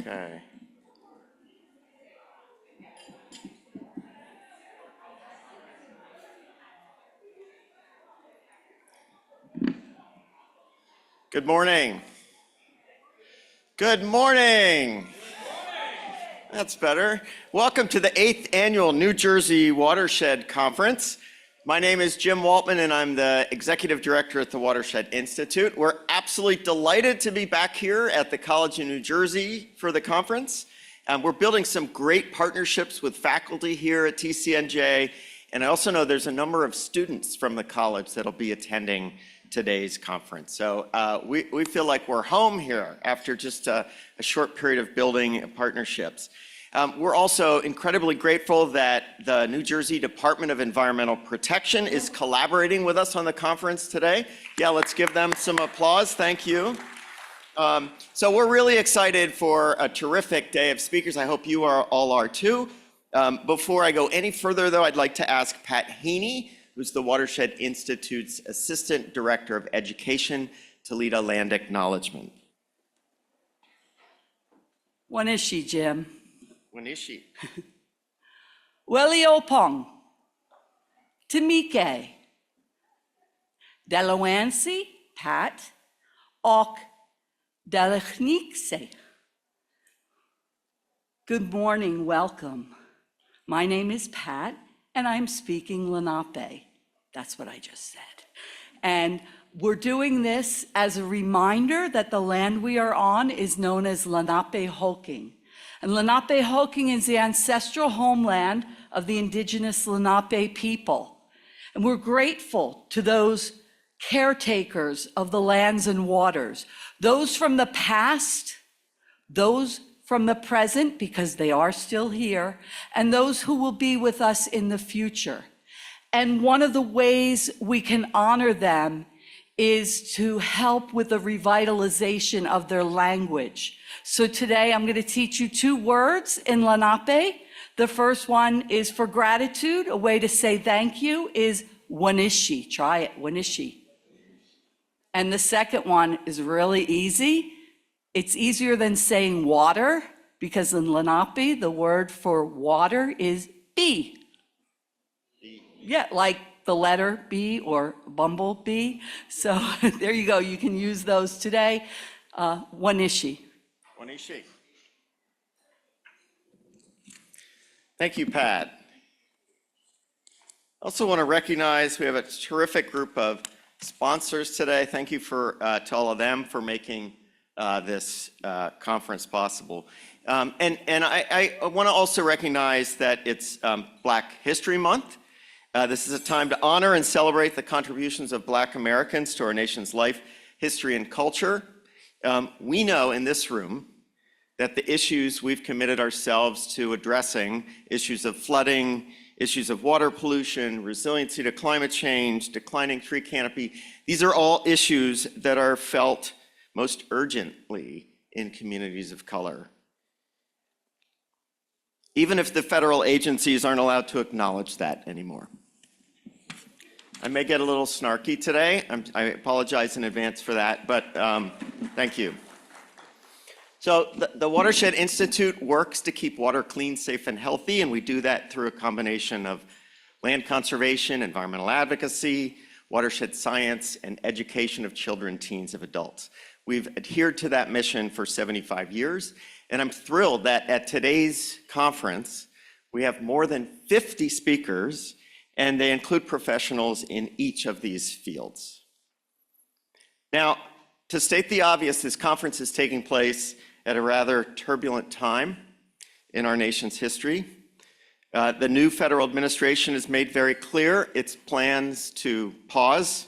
Okay. Good morning. Good morning. That's better. Welcome to the 8th Annual New Jersey Watershed Conference. My name is Jim Waltman, and I'm the Executive Director at the Watershed Institute. We're absolutely delighted to be back here at the College of New Jersey for the conference. We're building some great partnerships with faculty here at TCNJ, and I also know there's a number of students from the college that'll be attending today's conference. So we feel like we're home here after just a short period of building partnerships. We're also incredibly grateful that the New Jersey Department of Environmental Protection is collaborating with us on the conference today. Yeah, let's give them some applause. Thank you. So we're really excited for a terrific day of speakers. I hope you all are too. Before I go any further, though, I'd like to ask Pat Haney, who's the Watershed Institute's Assistant Director of Education, to lead a land acknowledgement. When is she, Jim? When is she? Weliopong, Tamike, Delawansi, Pat, Ok, Delechnikse. Good morning, welcome. My name is Pat, and I'm speaking Lenape. That's what I just said. And we're doing this as a reminder that the land we are on is known as Lenapehoking. And Lenapehoking is the ancestral homeland of the indigenous Lenape people. And we're grateful to those caretakers of the lands and waters, those from the past, those from the present, because they are still here, and those who will be with us in the future. And one of the ways we can honor them is to help with the revitalization of their language. So today I'm going to teach you 2 words in Lenape. The first one is for gratitude. A way to say thank you is wanishi. Try it, wanishi. And the second one is really easy. It's easier than saying water, because in Lenape, the word for water is B. Yeah, like the letter B or bumblebee. So there you go. You can use those today. Wanishi. Wanishi. Thank you, Pat. I also want to recognize we have a terrific group of sponsors today. Thank you to all of them for making this conference possible. And I want to also recognize that it's Black History Month. This is a time to honor and celebrate the contributions of Black Americans to our nation's life, history, and culture. We know in this room that the issues we've committed ourselves to addressing, issues of flooding, issues of water pollution, resiliency to climate change, declining tree canopy, these are all issues that are felt most urgently in communities of color, even if the federal agencies aren't allowed to acknowledge that anymore. I may get a little snarky today. I apologize in advance for that, but thank you. So the Watershed Institute works to keep water clean, safe, and healthy, and we do that through a combination of land conservation, environmental advocacy, watershed science, and education of children, teens, and adults. We've adhered to that mission for 75 years, and I'm thrilled that at today's conference, we have more than 50 speakers, and they include professionals in each of these fields. Now, to state the obvious, this conference is taking place at a rather turbulent time in our nation's history. The new federal administration has made very clear its plans to pause,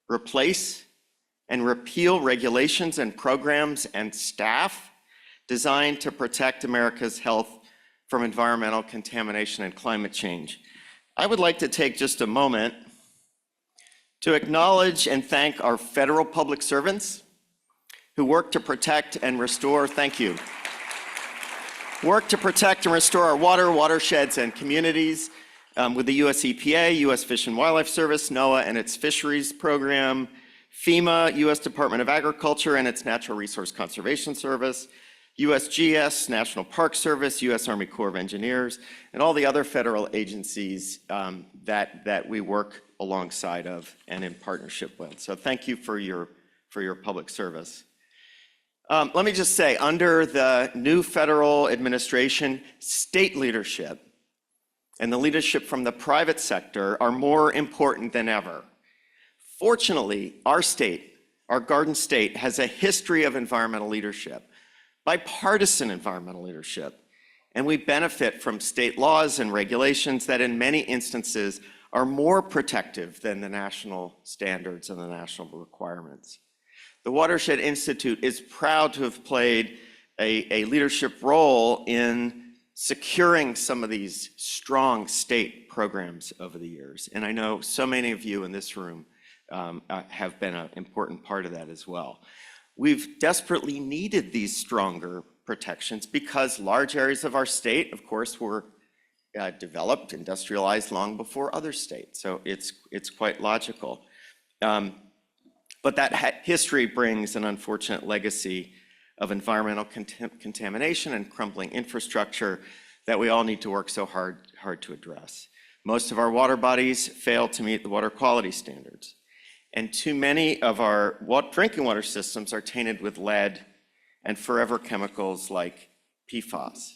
replace, and repeal regulations and programs and staff designed to protect America's health from environmental contamination and climate change. I would like to take just a moment to acknowledge and thank our federal public servants who work to protect and restore, thank you, work to protect and restore our water, watersheds, and communities with the US EPA, US Fish and Wildlife Service, NOAA and its fisheries program, FEMA, US Department of Agriculture and its Natural Resource Conservation Service, USGS, National Park Service, U.S. Army Corps of Engineers, and all the other federal agencies that we work alongside of and in partnership with. So thank you for your public service. Let me just say, under the new federal administration, state leadership and the leadership from the private sector are more important than ever. Fortunately, our state, our Garden State, has a history of environmental leadership, bipartisan environmental leadership, and we benefit from state laws and regulations that in many instances are more protective than the national standards and the national requirements. The Watershed Institute is proud to have played a leadership role in securing some of these strong state programs over the years. And I know so many of you in this room have been an important part of that as well. We've desperately needed these stronger protections because large areas of our state, of course, were developed, industrialized long before other states. So it's quite logical. But that history brings an unfortunate legacy of environmental contamination and crumbling infrastructure that we all need to work so hard to address. Most of our water bodies fail to meet the water quality standards. And too many of our drinking water systems are tainted with lead and forever chemicals like PFAS.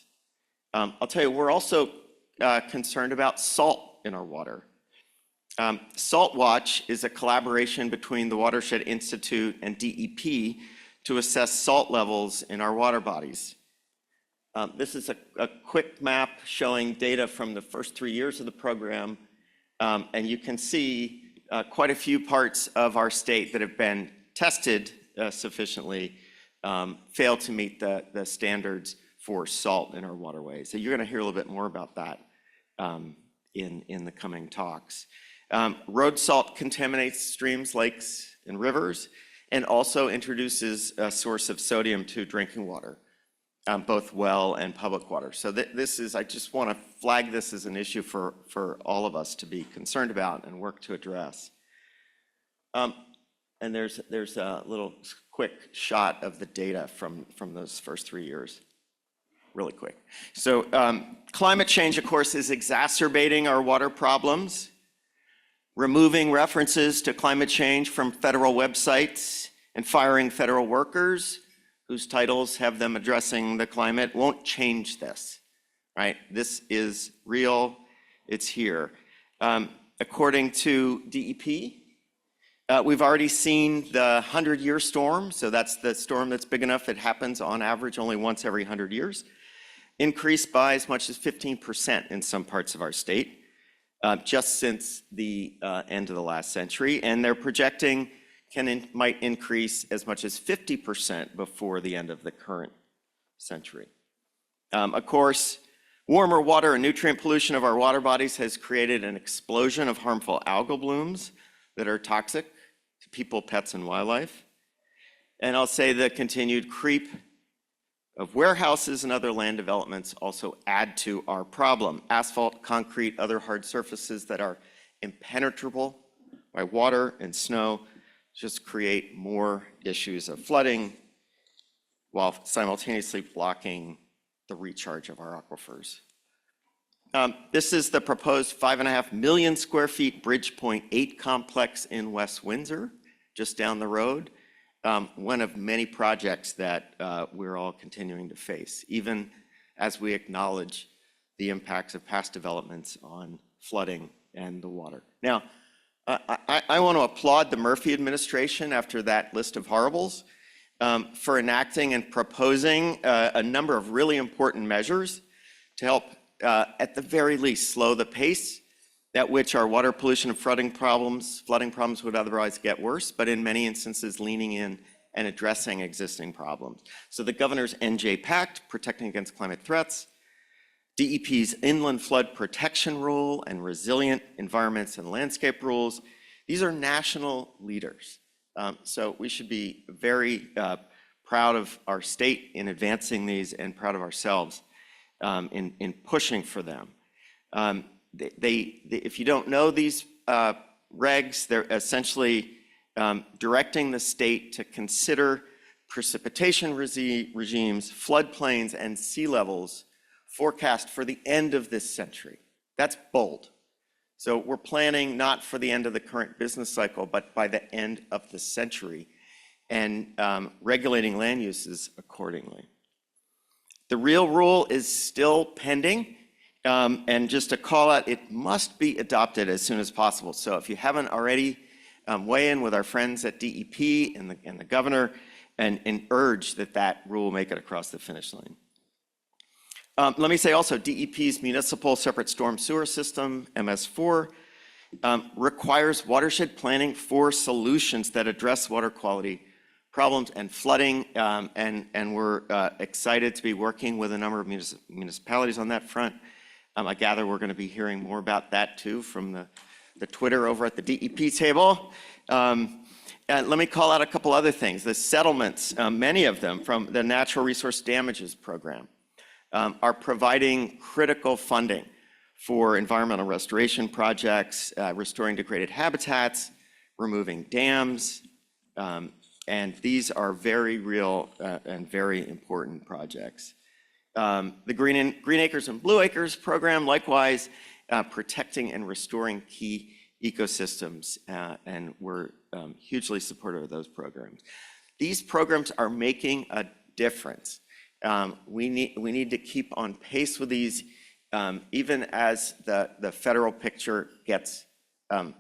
I'll tell you, we're also concerned about salt in our water. Salt Watch is a collaboration between the Watershed Institute and DEP to assess salt levels in our water bodies. This is a quick map showing data from the first 3 years of the program, and you can see quite a few parts of our state that have been tested sufficiently fail to meet the standards for salt in our waterways. So you're going to hear a little bit more about that in the coming talks. Road salt contaminates streams, lakes, and rivers, and also introduces a source of sodium to drinking water, both well and public water. So this is, I just want to flag this as an issue for all of us to be concerned about and work to address. And there's a little quick shot of the data from those first 3 years, really quick. So climate change, of course, is exacerbating our water problems. Removing references to climate change from federal websites and firing federal workers whose titles have them addressing the climate won't change this, right? This is real, it's here. According to DEP, we've already seen the 100-year storm, so that's the storm that's big enough it happens on average only once every 100 years, increased by as much as 15% in some parts of our state. Just since the end of the last century, and they're projecting might increase as much as 50% before the end of the current century. Of course, warmer water and nutrient pollution of our water bodies has created an explosion of harmful algal blooms that are toxic to people, pets, and wildlife. And I'll say the continued creep of warehouses and other land developments also add to our problem. Asphalt, concrete, other hard surfaces that are impenetrable by water and snow just create more issues of flooding while simultaneously blocking the recharge of our aquifers. This is the proposed 5.5 million square feet Bridgepoint 8 complex in West Windsor, just down the road. One of many projects that we're all continuing to face, even as we acknowledge the impacts of past developments on flooding and the water. Now, I want to applaud the Murphy administration after that list of horribles for enacting and proposing a number of really important measures to help, at the very least, slow the pace at which our water pollution and flooding problems would otherwise get worse, but in many instances leaning in and addressing existing problems. So the governor's NJ Pact, Protecting Against Climate Threats, DEP's Inland Flood Protection Rule and Resilient Environments and Landscape Rules, these are national leaders. So we should be very proud of our state in advancing these and proud of ourselves in pushing for them. If you don't know these regs, they're essentially directing the state to consider precipitation regimes, floodplains, and sea levels forecast for the end of this century. That's bold. So we're planning not for the end of the current business cycle, but by the end of the century, and regulating land uses accordingly. The real rule is still pending, and just to call out, it must be adopted as soon as possible. So if you haven't already, weigh in with our friends at DEP and the governor and urge that rule make it across the finish line. Let me say also, DEP's Municipal Separate Storm Sewer System, MS4, requires watershed planning for solutions that address water quality problems and flooding, and we're excited to be working with a number of municipalities on that front. I gather we're going to be hearing more about that too from the Twitter over at the DEP table. And let me call out a couple other things. The settlements, many of them from the Natural Resource Damages Program, are providing critical funding for environmental restoration projects, restoring degraded habitats, removing dams, and these are very real and very important projects. The Green Acres and Blue Acres program, likewise, protecting and restoring key ecosystems, and we're hugely supportive of those programs. These programs are making a difference. We need to keep on pace with these, even as the federal picture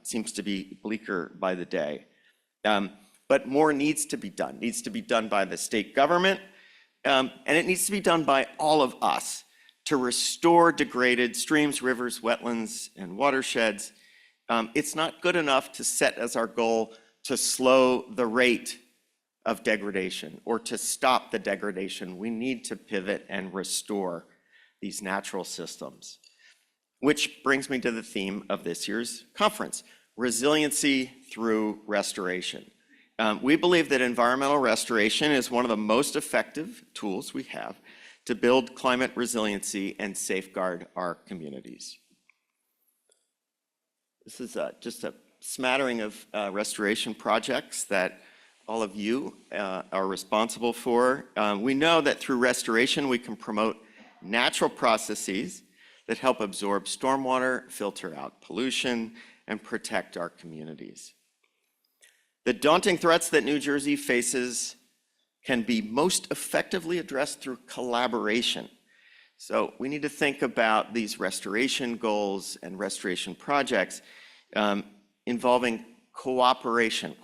seems to be bleaker by the day. But more needs to be done by the state government, and it needs to be done by all of us to restore degraded streams, rivers, wetlands, and watersheds. It's not good enough to set as our goal to slow the rate of degradation or to stop the degradation. We need to pivot and restore these natural systems. Which brings me to the theme of this year's conference, resiliency through restoration. We believe that environmental restoration is one of the most effective tools we have to build climate resiliency and safeguard our communities. This is just a smattering of restoration projects that all of you are responsible for. We know that through restoration, we can promote natural processes that help absorb stormwater, filter out pollution, and protect our communities. The daunting threats that New Jersey faces can be most effectively addressed through collaboration. So we need to think about these restoration goals and restoration projects involving cooperation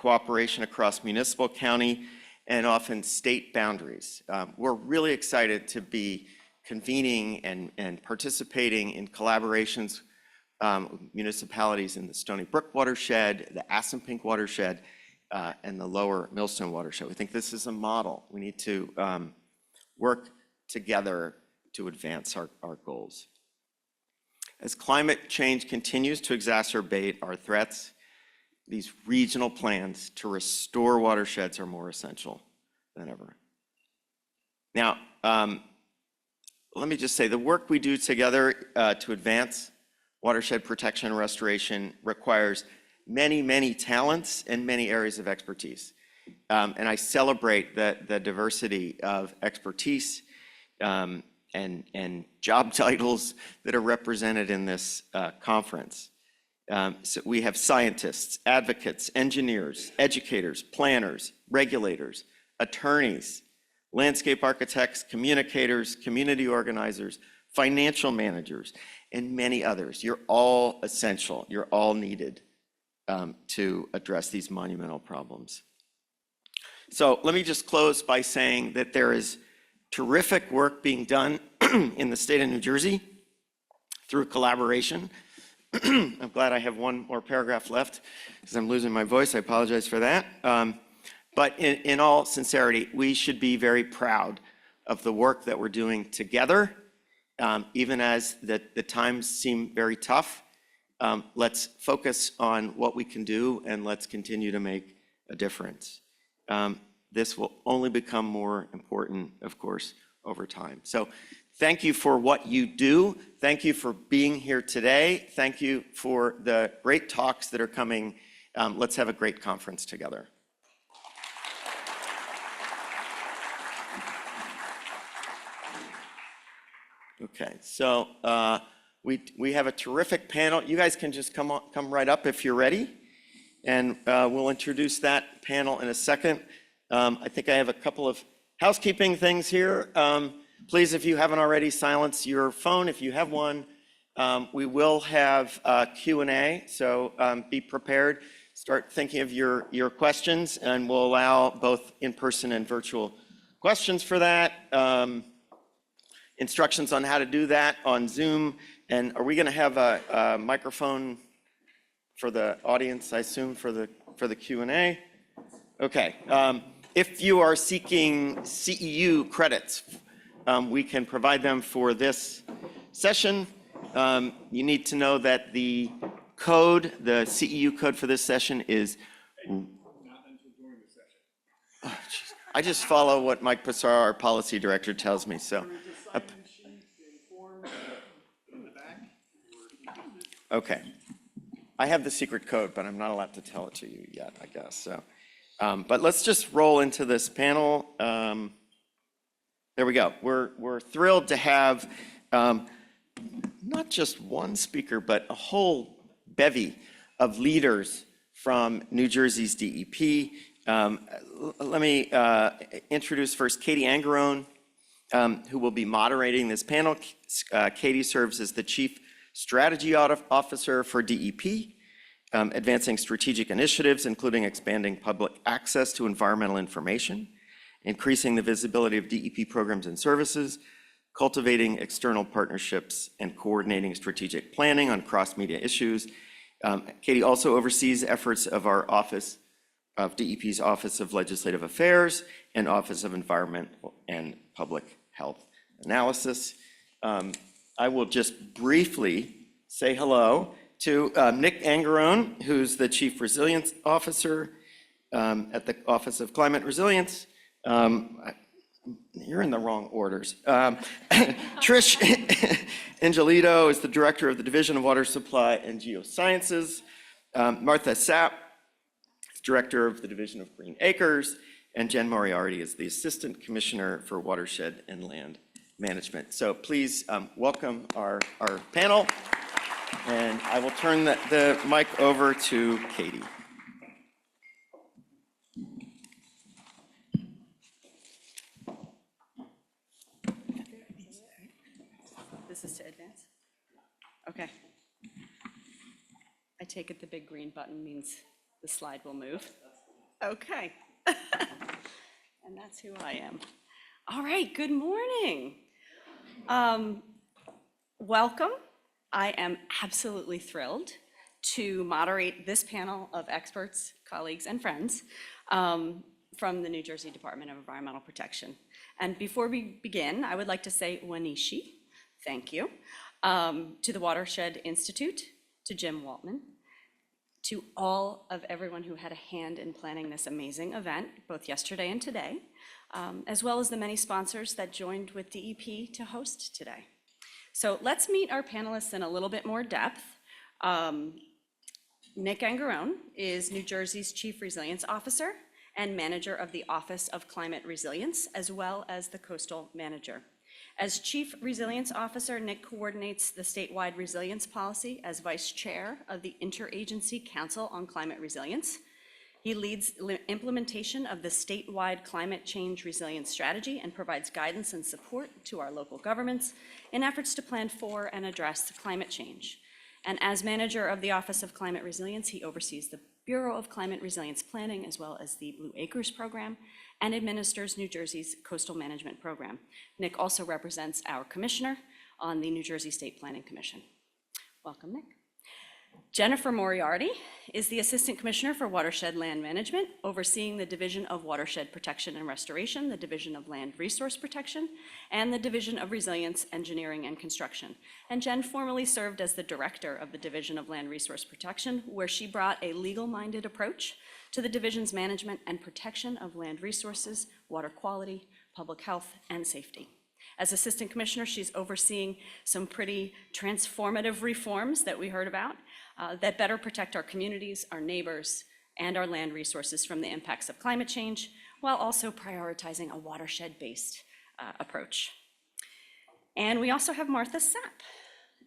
across municipal, county, and often state boundaries. We're really excited to be convening and participating in collaborations with municipalities in the Stony Brook watershed, the Assunpink watershed, and the lower Millstone watershed. We think this is a model. We need to work together to advance our goals. As climate change continues to exacerbate our threats, these regional plans to restore watersheds are more essential than ever. Now, let me just say, the work we do together to advance watershed protection and restoration requires many, many talents and many areas of expertise. And I celebrate the diversity of expertise and job titles that are represented in this conference. So we have scientists, advocates, engineers, educators, planners, regulators, attorneys, landscape architects, communicators, community organizers, financial managers, and many others. You're all essential. You're all needed to address these monumental problems. So let me just close by saying that there is terrific work being done in the state of New Jersey through collaboration. I'm glad I have one more paragraph left because I'm losing my voice. I apologize for that. But in all sincerity, we should be very proud of the work that we're doing together, even as the times seem very tough. Let's focus on what we can do and let's continue to make a difference. This will only become more important, of course, over time. So thank you for what you do. Thank you for being here today. Thank you for the great talks that are coming. Let's have a great conference together. Okay, so we have a terrific panel. You guys can just come right up if you're ready, and we'll introduce that panel in a second. I think I have a couple of housekeeping things here. Please, if you haven't already, silence your phone if you have one. We will have Q&A, so be prepared. Start thinking of your questions, and we'll allow both in-person and virtual questions for that. Instructions on how to do that on Zoom. And are we going to have a microphone for the audience, I assume, for the Q&A? Okay. If you are seeking CEU credits, we can provide them for this session. You need to know that the code, the CEU code for this session is... Not until during the session. I just follow what Mike Passaro, our policy director, tells me, so... Okay. I have the secret code, but I'm not allowed to tell it to you yet, I guess. So, but let's just roll into this panel. There we go. We're thrilled to have not just one speaker, but a whole bevy of leaders from New Jersey's DEP. Let me introduce first Katie Angerone, who will be moderating this panel. Katie serves as the Chief Strategy Officer for DEP, advancing strategic initiatives, including expanding public access to environmental information, increasing the visibility of DEP programs and services, cultivating external partnerships, and coordinating strategic planning on cross-media issues. Katie also oversees efforts of our office, of DEP's Office of Legislative Affairs and Office of Environmental and Public Health Analysis. I will just briefly say hello to Nick Angerone, who's the Chief Resilience Officer at the Office of Climate Resilience. You're in the wrong orders. Trish Angelito is the Director of the Division of Water Supply and Geosciences. Martha Sapp is Director of the Division of Green Acres. And Jen Moriarty is the Assistant Commissioner for Watershed and Land Management. So please welcome our panel. And I will turn the mic over to Katie. This is to advance? Okay. I take it the big green button means the slide will move. Okay. And that's who I am. All right, good morning. Welcome. I am absolutely thrilled to moderate this panel of experts, colleagues, and friends from the New Jersey Department of Environmental Protection. And before we begin, I would like to say Wanishi, thank you, to the Watershed Institute, to Jim Waltman, to all of everyone who had a hand in planning this amazing event, both yesterday and today, as well as the many sponsors that joined with DEP to host today. So let's meet our panelists in a little bit more depth. Nick Angerone is New Jersey's Chief Resilience Officer and Manager of the Office of Climate Resilience, as well as the Coastal Manager. As Chief Resilience Officer, Nick coordinates the statewide resilience policy as Vice Chair of the Interagency Council on Climate Resilience. He leads implementation of the statewide climate change resilience strategy and provides guidance and support to our local governments in efforts to plan for and address climate change. And as manager of the Office of Climate Resilience, he oversees the Bureau of Climate Resilience Planning, as well as the Blue Acres Program, and administers New Jersey's Coastal Management Program. Nick also represents our commissioner on the New Jersey State Planning Commission. Welcome, Nick. Jennifer Moriarty is the Assistant Commissioner for Watershed Land Management, overseeing the Division of Watershed Protection and Restoration, the Division of Land Resource Protection, and the Division of Resilience, Engineering, and Construction. And Jen formerly served as the Director of the Division of Land Resource Protection, where she brought a legal-minded approach to the division's management and protection of land resources, water quality, public health, and safety. As Assistant Commissioner, she's overseeing some pretty transformative reforms that we heard about that better protect our communities, our neighbors, and our land resources from the impacts of climate change, while also prioritizing a watershed-based approach. And we also have Martha Sapp.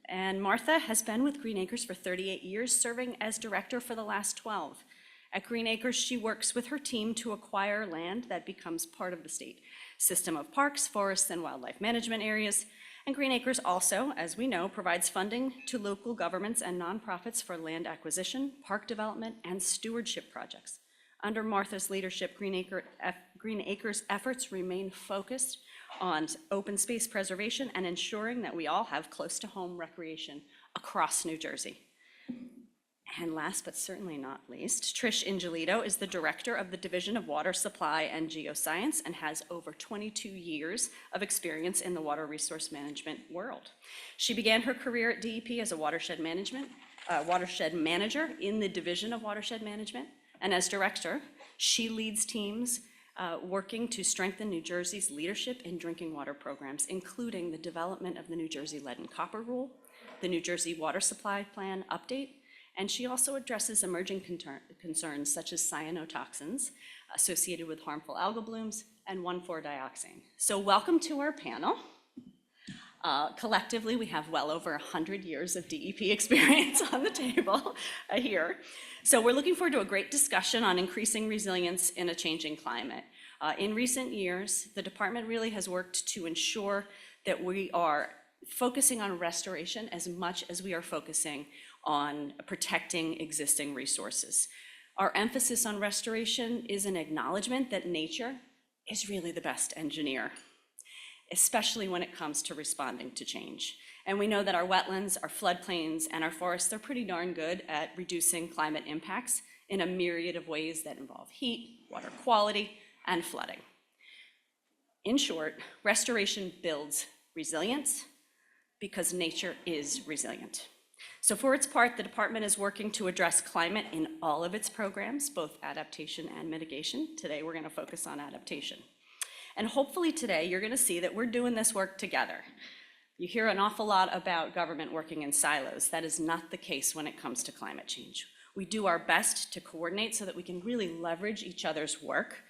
And Martha has been with Green Acres for 38 years, serving as director for the last 12. At Green Acres, she works with her team to acquire land that becomes part of the state system of parks, forests, and wildlife management areas. And Green Acres also, as we know, provides funding to local governments and nonprofits for land acquisition, park development, and stewardship projects. Under Martha's leadership, Green Acres' efforts remain focused on open space preservation and ensuring that we all have close-to-home recreation across New Jersey. And last but certainly not least, Trish Ingelito is the director of the Division of Water Supply and Geoscience and has over 22 years of experience in the water resource management world. She began her career at DEP as a watershed manager in the Division of Watershed Management. And as director, she leads teams working to strengthen New Jersey's leadership in drinking water programs, including the development of the New Jersey Lead and Copper Rule, the New Jersey Water Supply Plan update, and she also addresses emerging concerns such as cyanotoxins associated with harmful algal blooms and 1,4-dioxane. So welcome to our panel. Collectively, we have well over 100 years of DEP experience on the table here. So we're looking forward to a great discussion on increasing resilience in a changing climate. In recent years, the department really has worked to ensure that we are focusing on restoration as much as we are focusing on protecting existing resources. Our emphasis on restoration is an acknowledgement that nature is really the best engineer, especially when it comes to responding to change. And we know that our wetlands, our floodplains, and our forests, they're pretty darn good at reducing climate impacts in a myriad of ways that involve heat, water quality, and flooding. In short, restoration builds resilience because nature is resilient. So for its part, the department is working to address climate in all of its programs, both adaptation and mitigation. Today, we're going to focus on adaptation. And hopefully today, you're going to see that we're doing this work together. You hear an awful lot about government working in silos. That is not the case when it comes to climate change. We do our best to coordinate so that we can really leverage each other's work.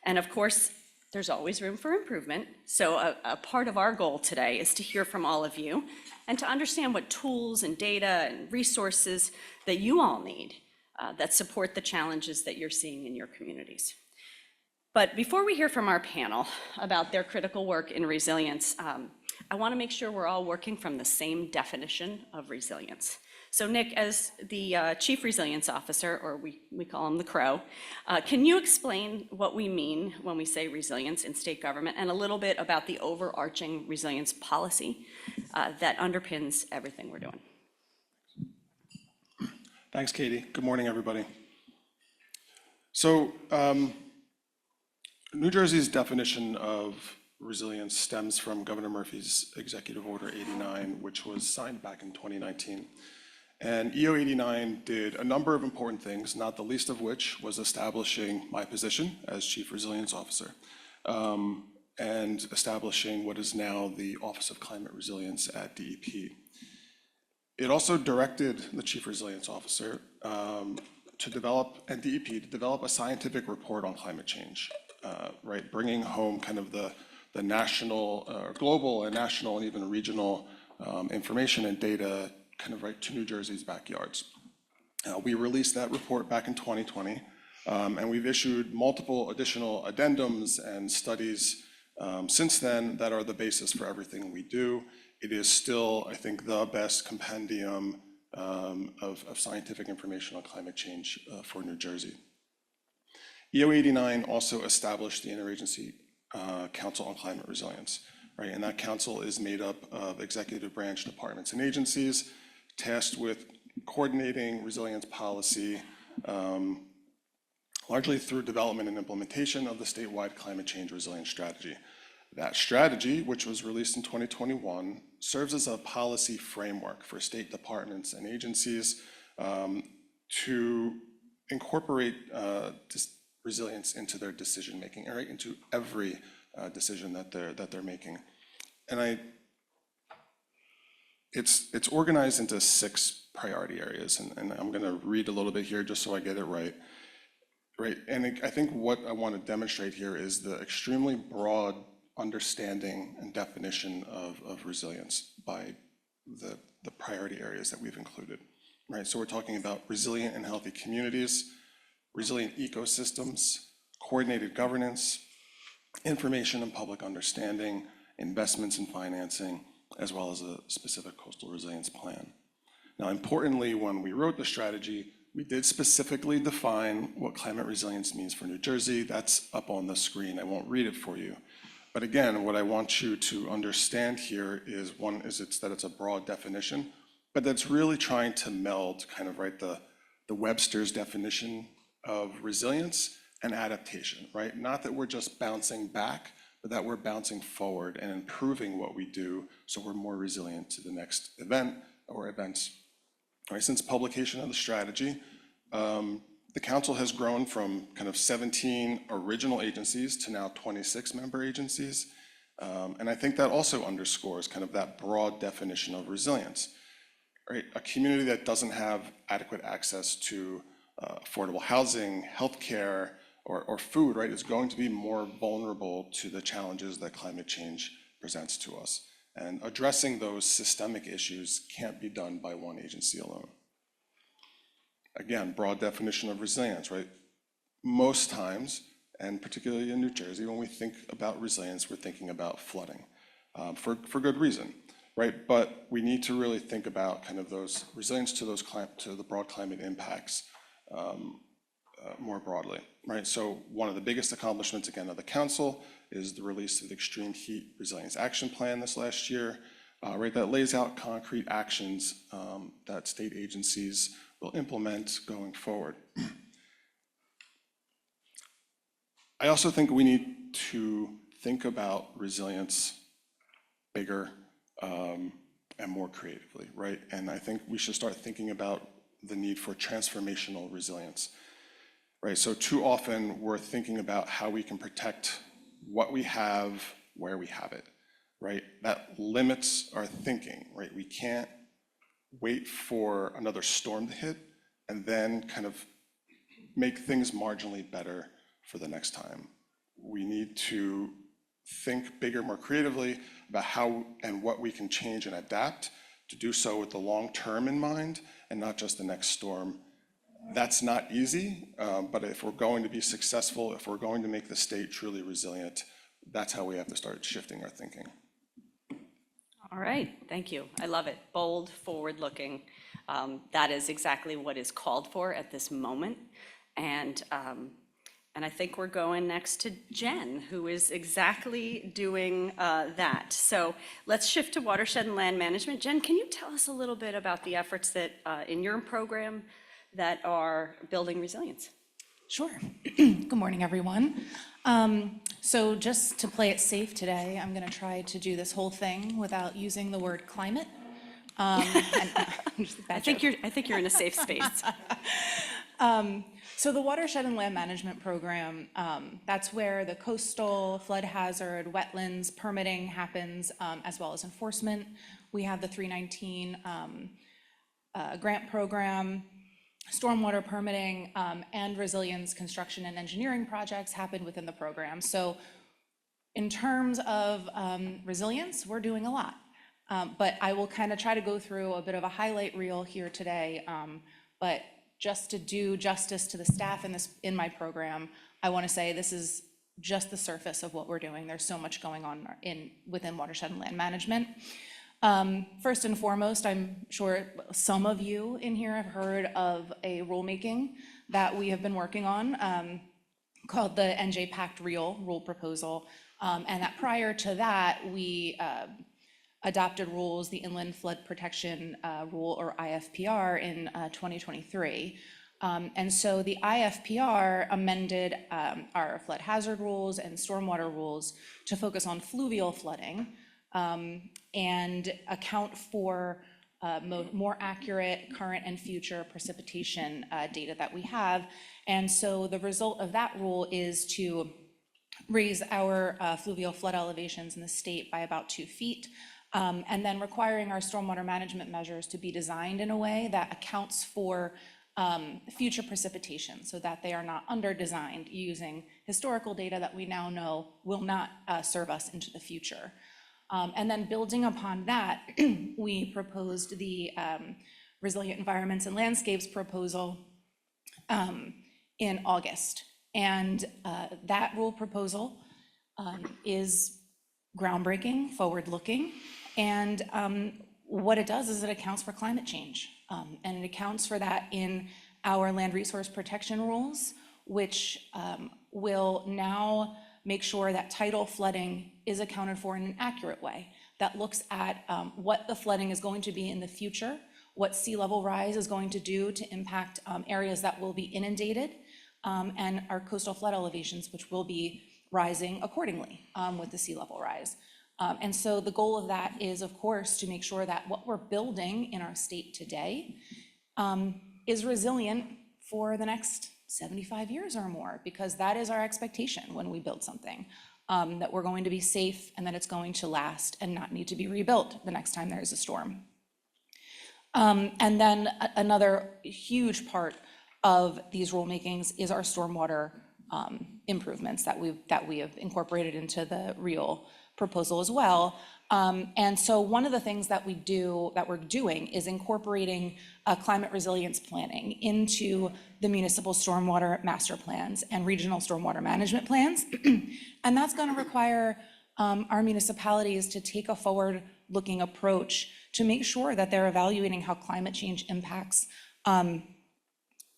And of course, there's always room for improvement. So a part of our goal today is to hear from all of you and to understand what tools and data and resources that you all need that support the challenges that you're seeing in your communities. But before we hear from our panel about their critical work in resilience, I want to make sure we're all working from the same definition of resilience. So Nick, as the Chief Resilience Officer, or we call him the Crow, can you explain what we mean when we say resilience in state government and a little bit about the overarching resilience policy that underpins everything we're doing? Thanks, Katie. Good morning, everybody. So New Jersey's definition of resilience stems from Governor Murphy's Executive Order 89, which was signed back in 2019. And EO 89 did a number of important things, not the least of which was establishing my position as Chief Resilience Officer and establishing what is now the Office of Climate Resilience at DEP. It also directed the Chief Resilience Officer to develop, and DEP, to develop a scientific report on climate change, right? Bringing home kind of the national, global and national and even regional information and data kind of right to New Jersey's backyards. We released that report back in 2020, and we've issued multiple additional addendums and studies since then that are the basis for everything we do. It is still, I think, the best compendium of scientific information on climate change for New Jersey. EO 89 also established the Interagency Council on Climate Resilience, right? And that council is made up of executive branch departments and agencies tasked with coordinating resilience policy, largely through development and implementation of the statewide climate change resilience strategy. That strategy, which was released in 2021, serves as a policy framework for state departments and agencies to incorporate resilience into their decision-making, right, into every decision that they're making. And it's organized into 6 priority areas, and I'm going to read a little bit here just so I get it right. Right, and I think what I want to demonstrate here is the extremely broad understanding and definition of resilience by the priority areas that we've included, right? So we're talking about resilient and healthy communities, resilient ecosystems, coordinated governance, information and public understanding, investments and financing, as well as a specific coastal resilience plan. Now, importantly, when we wrote the strategy, we did specifically define what climate resilience means for New Jersey. That's up on the screen. I won't read it for you. But again, what I want you to understand here is, one, is that it's a broad definition, but that's really trying to meld kind of, right, the Webster's definition of resilience and adaptation, right? Not that we're just bouncing back, but that we're bouncing forward and improving what we do so we're more resilient to the next event or events. All right, since publication of the strategy, the council has grown from kind of 17 original agencies to now 26 member agencies. And I think that also underscores kind of that broad definition of resilience, right? A community that doesn't have adequate access to affordable housing, healthcare, or food, right, is going to be more vulnerable to the challenges that climate change presents to us. And addressing those systemic issues can't be done by one agency alone. Again, broad definition of resilience, right? Most times, and particularly in New Jersey, when we think about resilience, we're thinking about flooding, for good reason, right? But we need to really think about kind of those resilience to the broad climate impacts more broadly, right? So one of the biggest accomplishments, again, of the council is the release of the Extreme Heat Resilience Action Plan this last year, right? That lays out concrete actions that state agencies will implement going forward. I also think we need to think about resilience bigger and more creatively, right? And I think we should start thinking about the need for transformational resilience, right? So too often we're thinking about how we can protect what we have, where we have it, right? That limits our thinking, right? We can't wait for another storm to hit and then kind of make things marginally better for the next time. We need to think bigger, more creatively about how and what we can change and adapt to do so with the long term in mind and not just the next storm. That's not easy, but if we're going to be successful, if we're going to make the state truly resilient, that's how we have to start shifting our thinking. All right, thank you. I love it. Bold, forward-looking. That is exactly what is called for at this moment. And I think we're going next to Jen, who is exactly doing that. So let's shift to watershed and land management. Jen, can you tell us a little bit about the efforts that in your program that are building resilience? Sure. Good morning, everyone. So just to play it safe today, I'm going to try to do this whole thing without using the word climate. I think you're in a safe space. So the watershed and land management program, that's where the coastal, flood hazard, wetlands permitting happens, as well as enforcement. We have the 319 grant program. Stormwater permitting and resilience construction and engineering projects happen within the program. So in terms of resilience, we're doing a lot. But I will kind of try to go through a bit of a highlight reel here today. But just to do justice to the staff in my program, I want to say this is just the surface of what we're doing. There's so much going on within watershed and land management. First and foremost, I'm sure some of you in here have heard of a rulemaking that we have been working on called the NJDEP rule proposal. And that prior to that, we adopted rules, the Inland Flood Protection Rule, or IFPR, in 2023. And so the IFPR amended our flood hazard rules and stormwater rules to focus on fluvial flooding, and account for more accurate current and future precipitation data that we have. And so the result of that rule is to raise our fluvial flood elevations in the state by about 2 feet, and then requiring our stormwater management measures to be designed in a way that accounts for future precipitation so that they are not under-designed using historical data that we now know will not serve us into the future. And then building upon that, we proposed the Resilient Environments and Landscapes proposal in August. And that rule proposal is groundbreaking, forward-looking, and what it does is it accounts for climate change. And it accounts for that in our land resource protection rules, which will now make sure that tidal flooding is accounted for in an accurate way that looks at what the flooding is going to be in the future, what sea level rise is going to do to impact areas that will be inundated, and our coastal flood elevations, which will be rising accordingly with the sea level rise. And so the goal of that is, of course, to make sure that what we're building in our state today is resilient for the next 75 years or more, because that is our expectation when we build something, that we're going to be safe and that it's going to last and not need to be rebuilt the next time there's a storm. And then another huge part of these rulemakings is our stormwater improvements that we have incorporated into the real proposal as well. And so one of the things that we're doing is incorporating climate resilience planning into the municipal stormwater master plans and regional stormwater management plans. And that's going to require our municipalities to take a forward-looking approach to make sure that they're evaluating how climate change impacts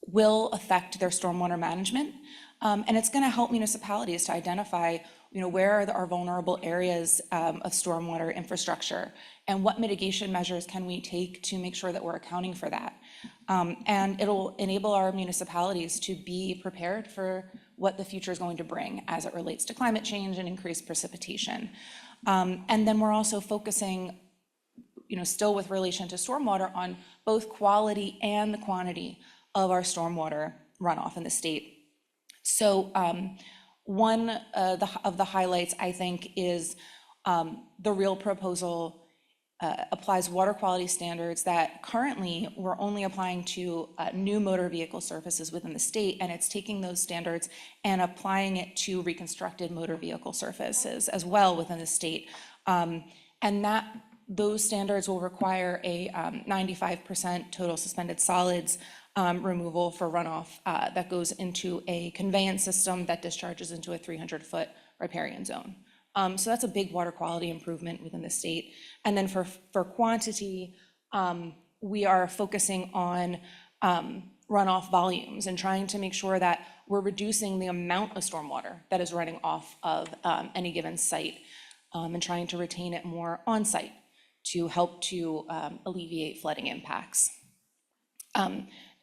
will affect their stormwater management. And it's going to help municipalities to identify, where are our vulnerable areas of stormwater infrastructure and what mitigation measures can we take to make sure that we're accounting for that. And it'll enable our municipalities to be prepared for what the future is going to bring as it relates to climate change and increased precipitation. And then we're also focusing, still with relation to stormwater, on both quality and the quantity of our stormwater runoff in the state. So one of the highlights, I think, is the real proposal applies water quality standards that currently we're only applying to new motor vehicle surfaces within the state, and it's taking those standards and applying it to reconstructed motor vehicle surfaces as well within the state. And those standards will require a 95% total suspended solids removal for runoff that goes into a conveyance system that discharges into a 300-foot riparian zone. So that's a big water quality improvement within the state. And then for quantity, we are focusing on runoff volumes and trying to make sure that we're reducing the amount of stormwater that is running off of any given site, and trying to retain it more on site to help to alleviate flooding impacts.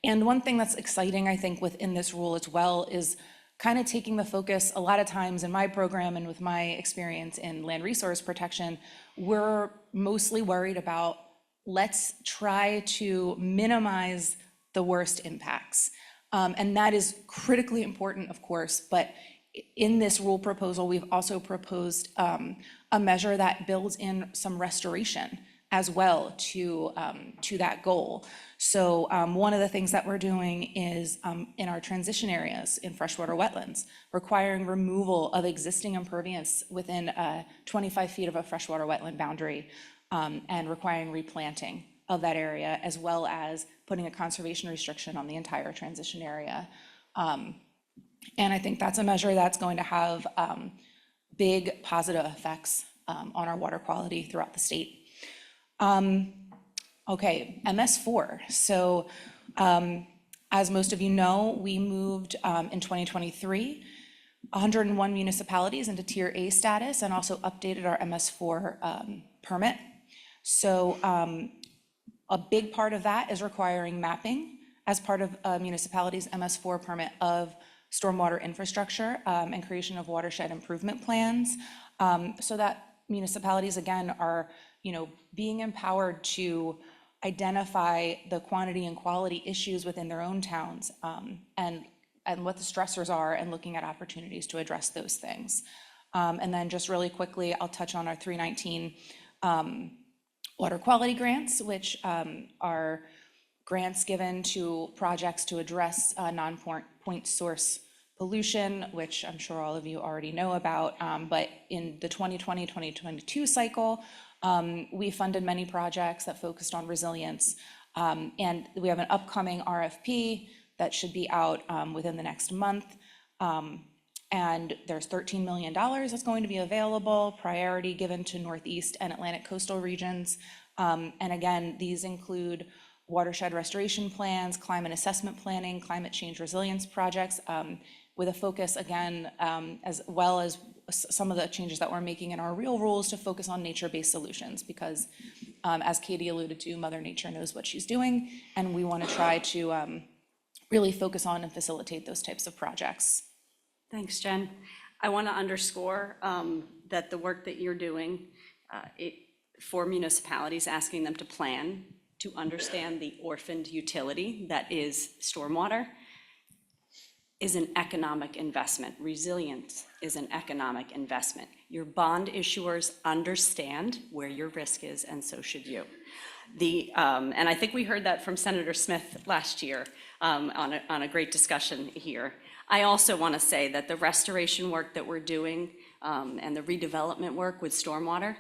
And one thing that's exciting, I think, within this rule as well is kind of taking the focus. A lot of times in my program and with my experience in land resource protection, we're mostly worried about, let's try to minimize the worst impacts. And that is critically important, of course, but in this rule proposal, we've also proposed a measure that builds in some restoration as well to that goal. So one of the things that we're doing is in our transition areas in freshwater wetlands, requiring removal of existing impervious within 25 feet of a freshwater wetland boundary, and requiring replanting of that area, as well as putting a conservation restriction on the entire transition area. And I think that's a measure that's going to have big positive effects on our water quality throughout the state. Okay, MS4. So as most of you know, we moved in 2023, 101 municipalities into Tier A status, and also updated our MS4 permit. So a big part of that is requiring mapping as part of a municipality's MS4 permit of stormwater infrastructure, and creation of watershed improvement plans, so that municipalities, again, are being empowered to identify the quantity and quality issues within their own towns, and what the stressors are, and looking at opportunities to address those things. And then just really quickly, I'll touch on our 319 water quality grants, which are grants given to projects to address non-point source pollution, which I'm sure all of you already know about. But in the 2020-2022 cycle, we funded many projects that focused on resilience. And we have an upcoming RFP that should be out within the next month. And there's $13 million that's going to be available, priority given to Northeast and Atlantic coastal regions. And again, these include watershed restoration plans, climate assessment planning, climate change resilience projects, with a focus again, as well as some of the changes that we're making in our real rules to focus on nature-based solutions, because as Katie alluded to, Mother Nature knows what she's doing, and we want to try to really focus on and facilitate those types of projects. Thanks, Jen. I want to underscore that the work that you're doing for municipalities, asking them to plan, to understand the orphaned utility that is stormwater, is an economic investment. Resilience is an economic investment. Your bond issuers understand where your risk is, and so should you. And I think we heard that from Senator Smith last year on a great discussion here. I also want to say that the restoration work that we're doing and the redevelopment work with stormwater,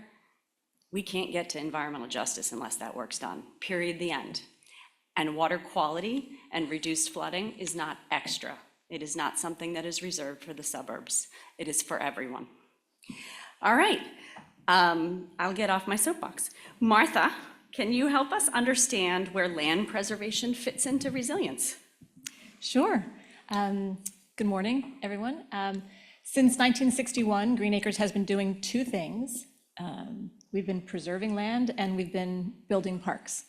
we can't get to environmental justice unless that work's done, period, the end. And water quality and reduced flooding is not extra. It is not something that is reserved for the suburbs. It is for everyone. All right, I'll get off my soapbox. Martha, can you help us understand where land preservation fits into resilience? Sure. Good morning, everyone. Since 1961, Green Acres has been doing two things. We've been preserving land and we've been building parks.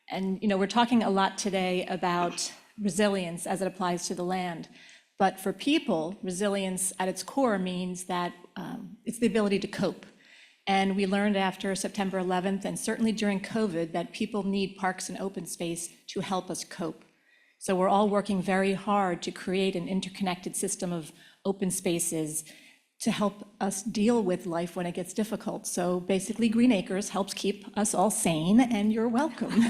And we're talking a lot today about resilience as it applies to the land. But for people, resilience at its core means that it's the ability to cope. And we learned after September 11th, and certainly during COVID, that people need parks and open space to help us cope. So we're all working very hard to create an interconnected system of open spaces to help us deal with life when it gets difficult. So basically, Green Acres helps keep us all sane, and you're welcome.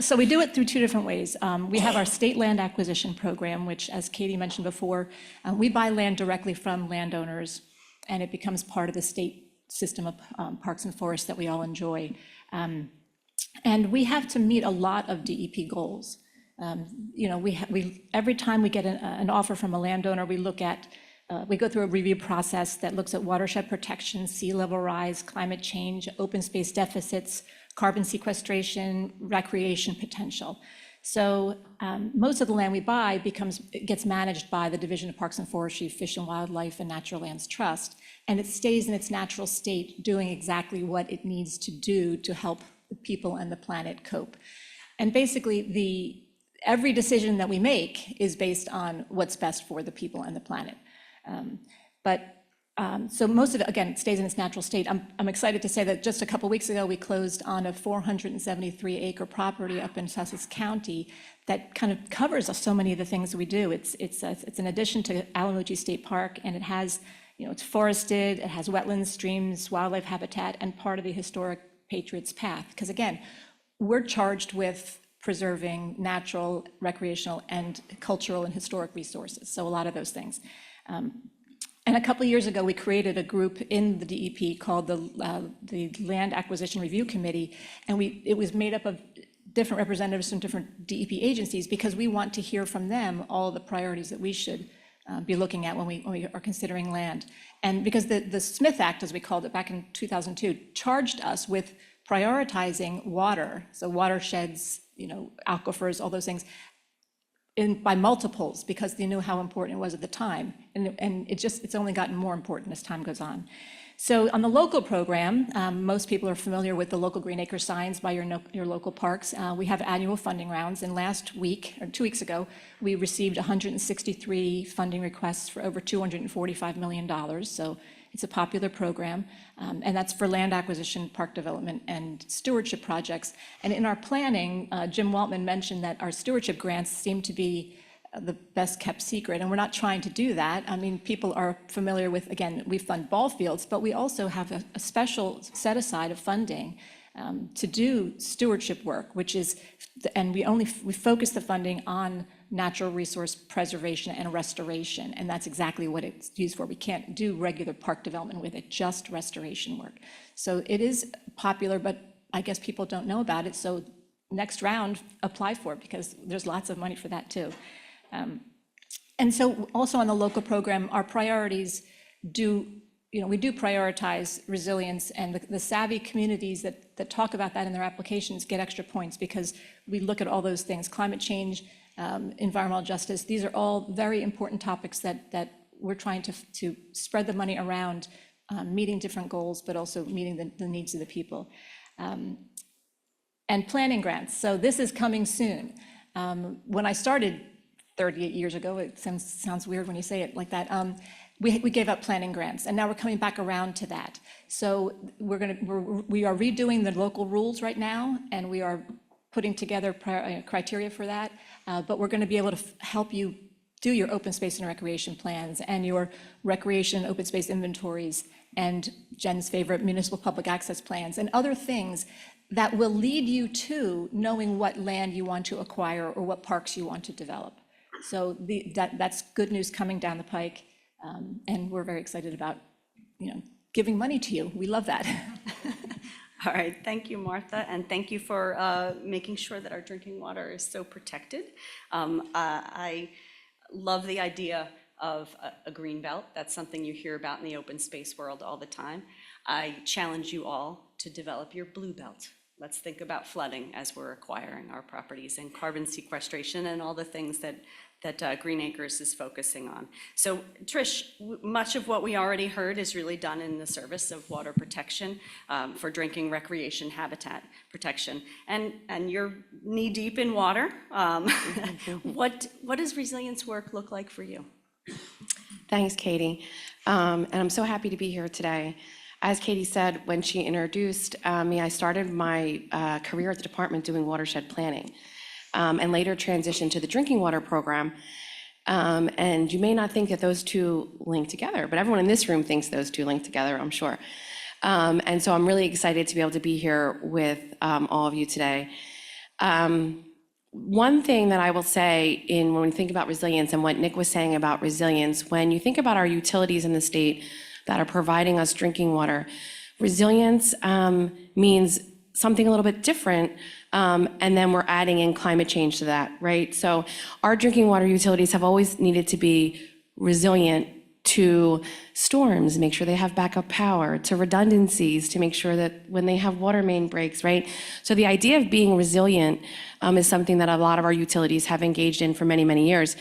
So we do it through two different ways. We have our state land acquisition program, which, as Katie mentioned before, we buy land directly from landowners, and it becomes part of the state system of parks and forests that we all enjoy. And we have to meet a lot of DEP goals. Every time we get an offer from a landowner, we go through a review process that looks at watershed protection, sea level rise, climate change, open space deficits, carbon sequestration, recreation potential. So most of the land we buy gets managed by the Division of Parks and Forestry, Fish and Wildlife, and Natural Lands Trust, and it stays in its natural state, doing exactly what it needs to do to help the people and the planet cope. And basically, every decision that we make is based on what's best for the people and the planet. So most of it, again, stays in its natural state. I'm excited to say that just a couple weeks ago, we closed on a 473-acre property up in Sussex County that kind of covers so many of the things we do. It's an addition to Alamochi State Park, and it has, it's forested, it has wetlands, streams, wildlife habitat, and part of the historic Patriots Path. Because again, we're charged with preserving natural, recreational, and cultural and historic resources. So a lot of those things. And a couple of years ago, we created a group in the DEP called the Land Acquisition Review Committee, and it was made up of different representatives from different DEP agencies, because we want to hear from them all the priorities that we should be looking at when we are considering land. And because the Smith Act, as we called it back in 2002, charged us with prioritizing water, so watersheds, aquifers, all those things, by multiples, because they knew how important it was at the time. And it's only gotten more important as time goes on. So on the local program, most people are familiar with the local Green Acre signs by your local parks. We have annual funding rounds, and last week, or 2 weeks ago, we received 163 funding requests for over $245 million. So it's a popular program, and that's for land acquisition, park development, and stewardship projects. And in our planning, Jim Waltman mentioned that our stewardship grants seem to be the best kept secret, and we're not trying to do that. I mean, people are familiar with, again, we fund ball fields, but we also have a special set aside of funding to do stewardship work, which is, and we focus the funding on natural resource preservation and restoration, and that's exactly what it's used for. We can't do regular park development with it, just restoration work. So it is popular, but I guess people don't know about it, so next round, apply for it, because there's lots of money for that too. And so also on the local program, our priorities we do prioritize resilience, and the savvy communities that talk about that in their applications get extra points, because we look at all those things: climate change, environmental justice. These are all very important topics that we're trying to spread the money around, meeting different goals, but also meeting the needs of the people. And planning grants. So this is coming soon. When I started 38 years ago, it sounds weird when you say it like that, we gave out planning grants, and now we're coming back around to that. So we are redoing the local rules right now, and we are putting together criteria for that, but we're going to be able to help you do your open space and recreation plans and your recreation open space inventories and Jen's favorite municipal public access plans and other things that will lead you to knowing what land you want to acquire or what parks you want to develop. So that's good news coming down the pike, and we're very excited about giving money to you. We love that. All right, thank you, Martha, and thank you for making sure that our drinking water is so protected. I love the idea of a green belt. That's something you hear about in the open space world all the time. I challenge you all to develop your blue belt. Let's think about flooding as we're acquiring our properties, and carbon sequestration and all the things that Green Acres is focusing on. So Trish, much of what we already heard is really done in the service of water protection, for drinking, recreation, habitat protection. And you're knee deep in water. What does resilience work look like for you? Thanks, Katie. And I'm so happy to be here today. As Katie said when she introduced me, I started my career at the department doing watershed planning, and later transitioned to the drinking water program. And you may not think that those two link together, but everyone in this room thinks those two link together, I'm sure. And so I'm really excited to be able to be here with all of you today. One thing that I will say when we think about resilience and what Nick was saying about resilience, when you think about our utilities in the state that are providing us drinking water, resilience means something a little bit different, and then we're adding in climate change to that, right? So our drinking water utilities have always needed to be resilient to storms, make sure they have backup power, to redundancies, to make sure that when they have water main breaks, right? So the idea of being resilient is something that a lot of our utilities have engaged in for many, many years.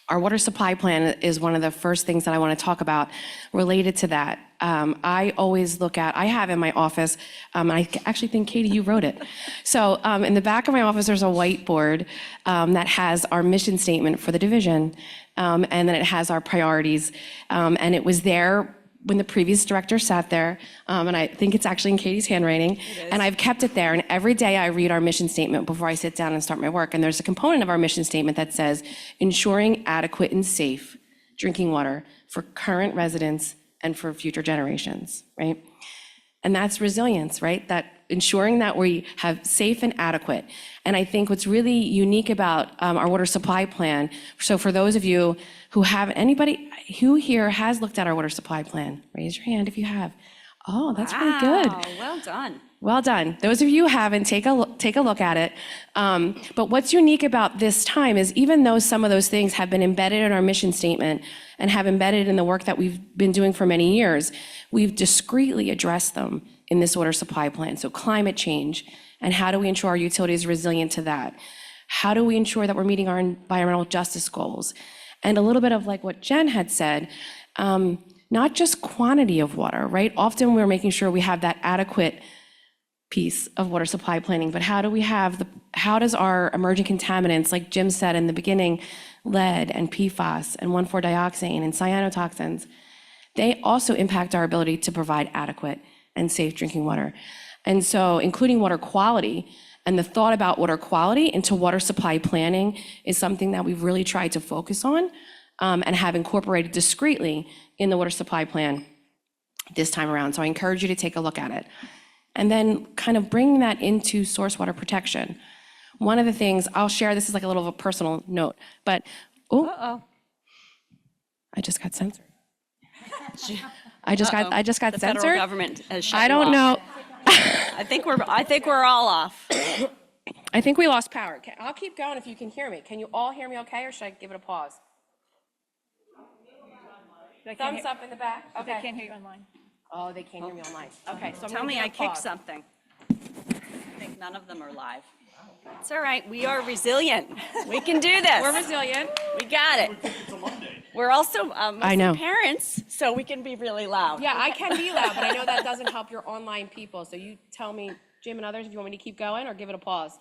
Our water supply plan is one of the first things that I want to talk about related to that. I always look at, I have in my office, I actually think, Katie, you wrote it. So in the back of my office, there's a whiteboard that has our mission statement for the division, and then it has our priorities. And it was there when the previous director sat there, and I think it's actually in Katie's handwriting, and I've kept it there, and every day I read our mission statement before I sit down and start my work, and there's a component of our mission statement that says, ensuring adequate and safe drinking water for current residents and for future generations, right? And that's resilience, right? That ensuring that we have safe and adequate. And I think what's really unique about our water supply plan, so for those of you who have, anybody who here has looked at our water supply plan? Raise your hand if you have. Oh, that's really good. Wow, well done. Well done. Those of you who haven't, take a look at it. But what's unique about this time is even though some of those things have been embedded in our mission statement and have embedded in the work that we've been doing for many years, we've discreetly addressed them in this water supply plan. So climate change, and how do we ensure our utilities are resilient to that? How do we ensure that we're meeting our environmental justice goals? And a little bit of like what Jen had said, not just quantity of water, right? Often we're making sure we have that adequate piece of water supply planning, but how does our emerging contaminants, like Jim said in the beginning, lead and PFAS and 1,4-dioxane and cyanotoxins, they also impact our ability to provide adequate and safe drinking water. And so including water quality and the thought about water quality into water supply planning is something that we've really tried to focus on and have incorporated discreetly in the water supply plan this time around. So I encourage you to take a look at it. and then kind of bringing that into source water protection. One of the things I'll share, this is like a little of a personal note, but, oh, I just got censored. I just got The federal censored. government has shut I you don't off. know. I think we're all off. I think we lost power. I'll keep going if you can hear me. Can you all hear me okay, or should I give it a pause? Thumbs up in the back. Okay. They can't hear you online. Oh, they can't hear me online. Okay, so I'm Tell gonna me give I it a kicked pause. something. I think none of them are live. It's all right. We are resilient. We can do this. We're resilient. We got it. We're also I know. mostly parents, so we can be really loud. Yeah, I can be loud, but I know that doesn't help your online people. So you tell me, Jim and others, if you want me to keep going or give it a pause.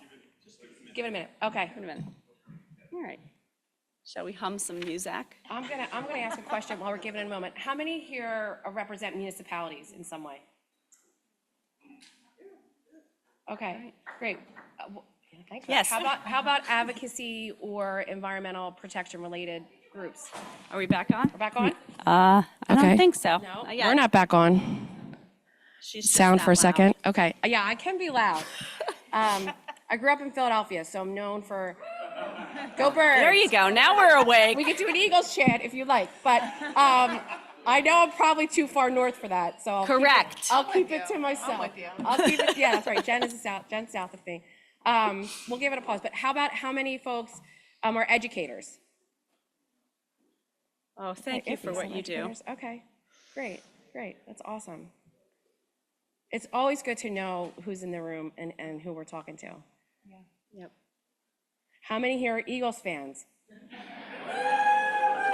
Give it a minute. Okay. Wait a minute. All right. Shall we hum some music? I'm gonna ask a question while we're giving it a moment. How many here represent municipalities in some way? Okay, great. Thanks. Yes. How about advocacy or environmental protection related groups? Are we back on? We're back on? I Okay. don't think so. No, Not yet. we're not back on. She's just Sound that for a loud. second. Okay. Yeah, I can be loud. I grew up in Philadelphia, so I'm known for go Birds. There you go. Now we're awake. We could do an Eagles chant if you like, but I know I'm probably too far north for that, so Correct. I'll keep it to myself. I'll keep it. Yeah, that's right. Jen's south of me. We'll give it a pause. But how about how many folks are educators? Oh, thank you for what you do. Educators? Okay, great. That's awesome. It's always good to know who's in the room and who we're talking to. Yep. How many here are Eagles fans? Okay,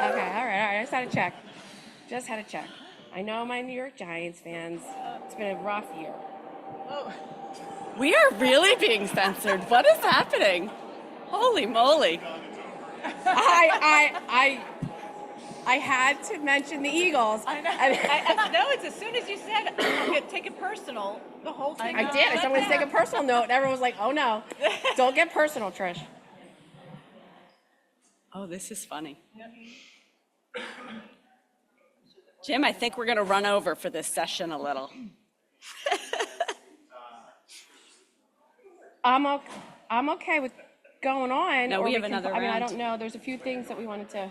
all right. I just had to check. I know my New York Giants fans. It's been a rough year. We are really being censored. What is happening? Holy moly. I had to mention the Eagles. No, it's as soon as you said, take it personal, the whole thing. I did. I said I'm going to take a personal note, and everyone was like, "Oh no, don't get personal, Trish." Oh, this is funny. Jim, I think we're going to run over for this session a little. I'm okay with going on. No, or we have can- another I mean, I round. don't know. There's a few things that we wanted to.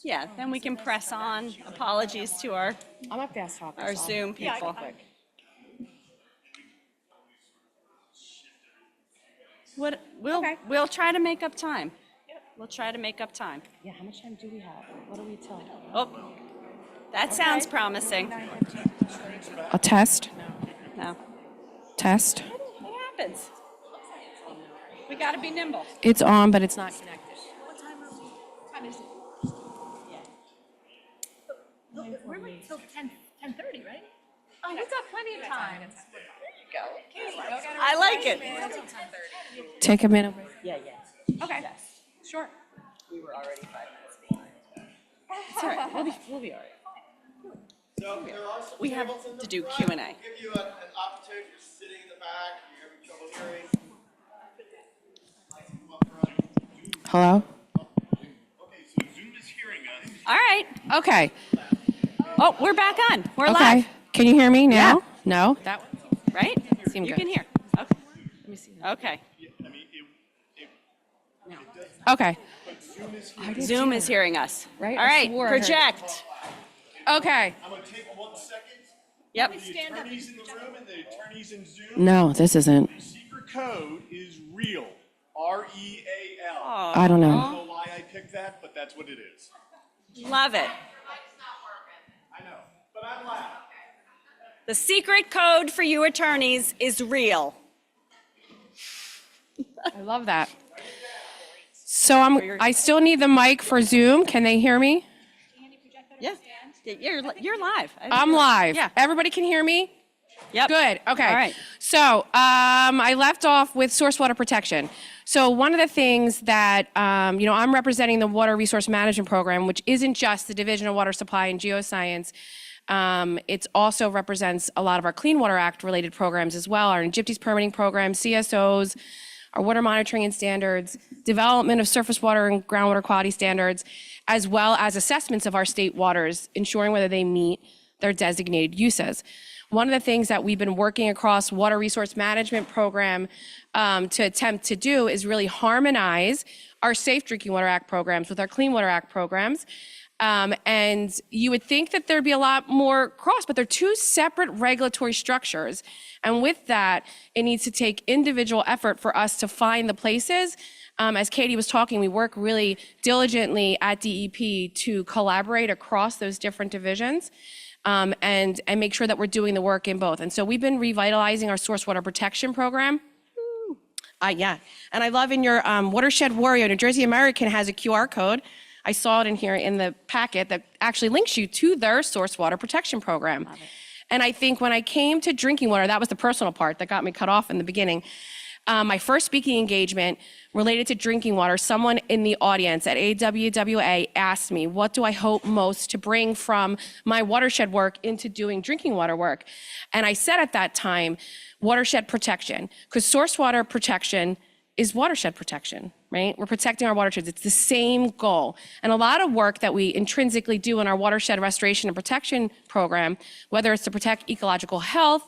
Yeah, then we can press on. Apologies to our I'm a fast talker. Our so I'll Zoom be real people. quick. Okay. We'll try to make up time. We'll try to make up time. Yeah. How much time do we have? What do we tell? Oh, that sounds promising. A test. No, Test. it happens. We got to be nimble. It's on, but it's not connected. We're like till 10:30, right? Oh, we've got plenty of time. I like it. Take a minute. Okay. Sure. We were already 5 minutes behind. It's all right. We'll be all right. So there are some We have tables in the to do front. Q&A. Give you an opportunity for sitting in the back, you're having trouble hearing. Hello. Okay, so Zoom is hearing us. All right. Okay. Oh, we're back on. We're Okay. live, Can you hear me now? Yeah. No. That one. right? Seemed You good. can hear. Okay. Let me see. Okay. I mean, Okay. Zoom is hearing us. Right? All I right. swore I heard. Project. Okay. I'm gonna take 1 second. Yep. The attorneys in the room and the attorneys in Zoom. No, this isn't. The secret code is real. REAL. I don't I know. don't know why I picked that, but that's what it is. Love it. I know, but I'm loud. The secret code for you attorneys is real. I love that. So I still need the mic for Zoom. Can they hear me? Yeah. You're live. I'm live. Yeah. Everybody can hear me? Yep. Good, okay. All right. So I left off with source water protection. So one of the things that, I'm representing the Water Resource Management Program, which isn't just the Division of Water Supply and Geoscience. It also represents a lot of our Clean Water Act related programs as well, our NJDEP permitting program, CSOs, our water monitoring and standards, development of surface water and groundwater quality standards, as well as assessments of our state waters, ensuring whether they meet their designated uses. One of the things that we've been working across water resource management program to attempt to do is really harmonize our Safe Drinking Water Act programs with our Clean Water Act programs. And you would think that there'd be a lot more cross, but they're two separate regulatory structures. And with that, it needs to take individual effort for us to find the places. As Katie was talking, we work really diligently at DEP to collaborate across those different divisions and make sure that we're doing the work in both. And so we've been revitalizing our source water protection program. Yeah, and I love in your Watershed Warrior, New Jersey American has a QR code. I saw it in here in the packet that actually links you to their source water protection program. And I think when I came to drinking water, that was the personal part that got me cut off in the beginning. My first speaking engagement related to drinking water, someone in the audience at AWWA asked me, what do I hope most to bring from my watershed work into doing drinking water work? And I said at that time, watershed protection, because source water protection is watershed protection, right? We're protecting our watersheds. It's the same goal. And a lot of work that we intrinsically do in our watershed restoration and protection program, whether it's to protect ecological health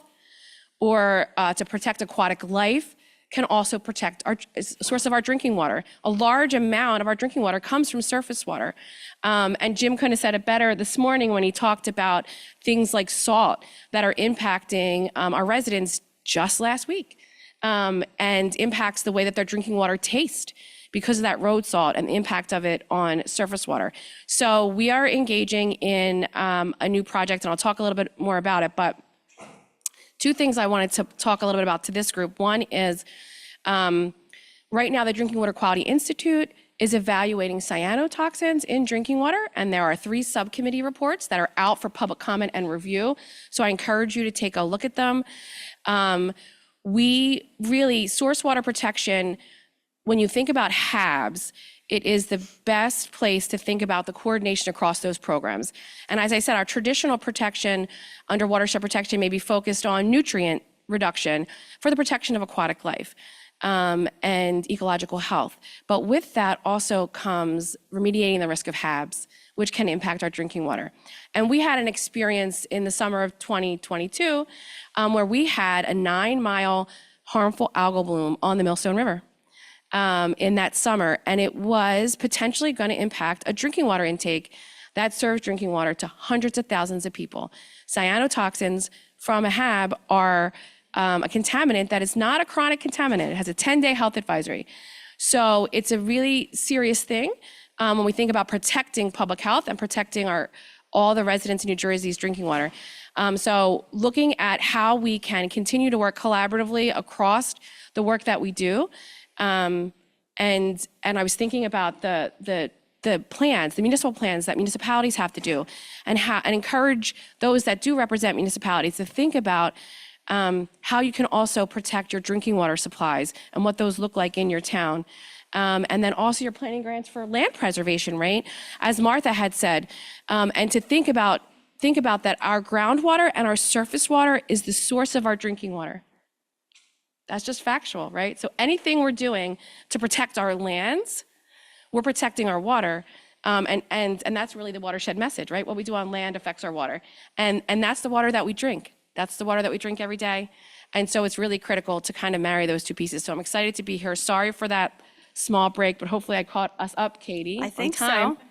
or to protect aquatic life, can also protect our source of our drinking water. A large amount of our drinking water comes from surface water. And Jim couldn't have said it better this morning when he talked about things like salt that are impacting our residents just last week. And impacts the way that their drinking water tastes because of that road salt and the impact of it on surface water. So we are engaging in a new project, and I'll talk a little bit more about it, but two things I wanted to talk a little bit about to this group. One is right now the Drinking Water Quality Institute is evaluating cyanotoxins in drinking water, and there are 3 subcommittee reports that are out for public comment and review. So I encourage you to take a look at them. We really, source water protection, when you think about HABs, it is the best place to think about the coordination across those programs. And as I said, our traditional protection under watershed protection may be focused on nutrient reduction for the protection of aquatic life and ecological health. But with that also comes remediating the risk of HABs, which can impact our drinking water. And we had an experience in the summer of 2022 where we had a 9-mile harmful algal bloom on the Millstone River in that summer. And it was potentially going to impact a drinking water intake that serves drinking water to hundreds of thousands of people. Cyanotoxins from a HAB are a contaminant that is not a chronic contaminant. It has a 10-day health advisory. So it's a really serious thing when we think about protecting public health and protecting all the residents in New Jersey's drinking water. So looking at how we can continue to work collaboratively across the work that we do. And I was thinking about the plans, the municipal plans that municipalities have to do, and encourage those that do represent municipalities to think about how you can also protect your drinking water supplies and what those look like in your town. And then also your planning grants for land preservation, right? As Martha had said, and to think about that our groundwater and our surface water is the source of our drinking water. That's just factual, right? So anything we're doing to protect our lands, we're protecting our water. And that's really the watershed message, right? What we do on land affects our water. And that's the water that we drink. That's the water that we drink every day. And so it's really critical to kind of marry those two pieces. So I'm excited to be here. Sorry for that small break, but hopefully I caught us up, Katie. I think on time. so.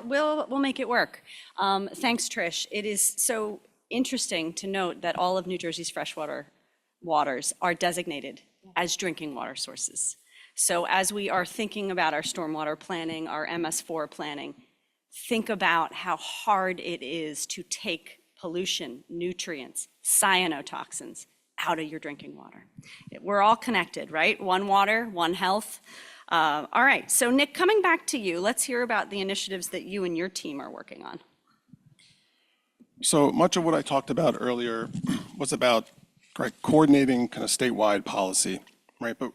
We'll make it work. Thanks, Trish. It is so interesting to note that all of New Jersey's freshwater waters are designated as drinking water sources. So as we are thinking about our stormwater planning, our MS4 planning, think about how hard it is to take pollution, nutrients, cyanotoxins out of your drinking water. We're all connected, right? One water, one health. All right, so Nick, coming back to you, let's hear about the initiatives that you and your team are working on. So much of what I talked about earlier was about coordinating kind of statewide policy, right? But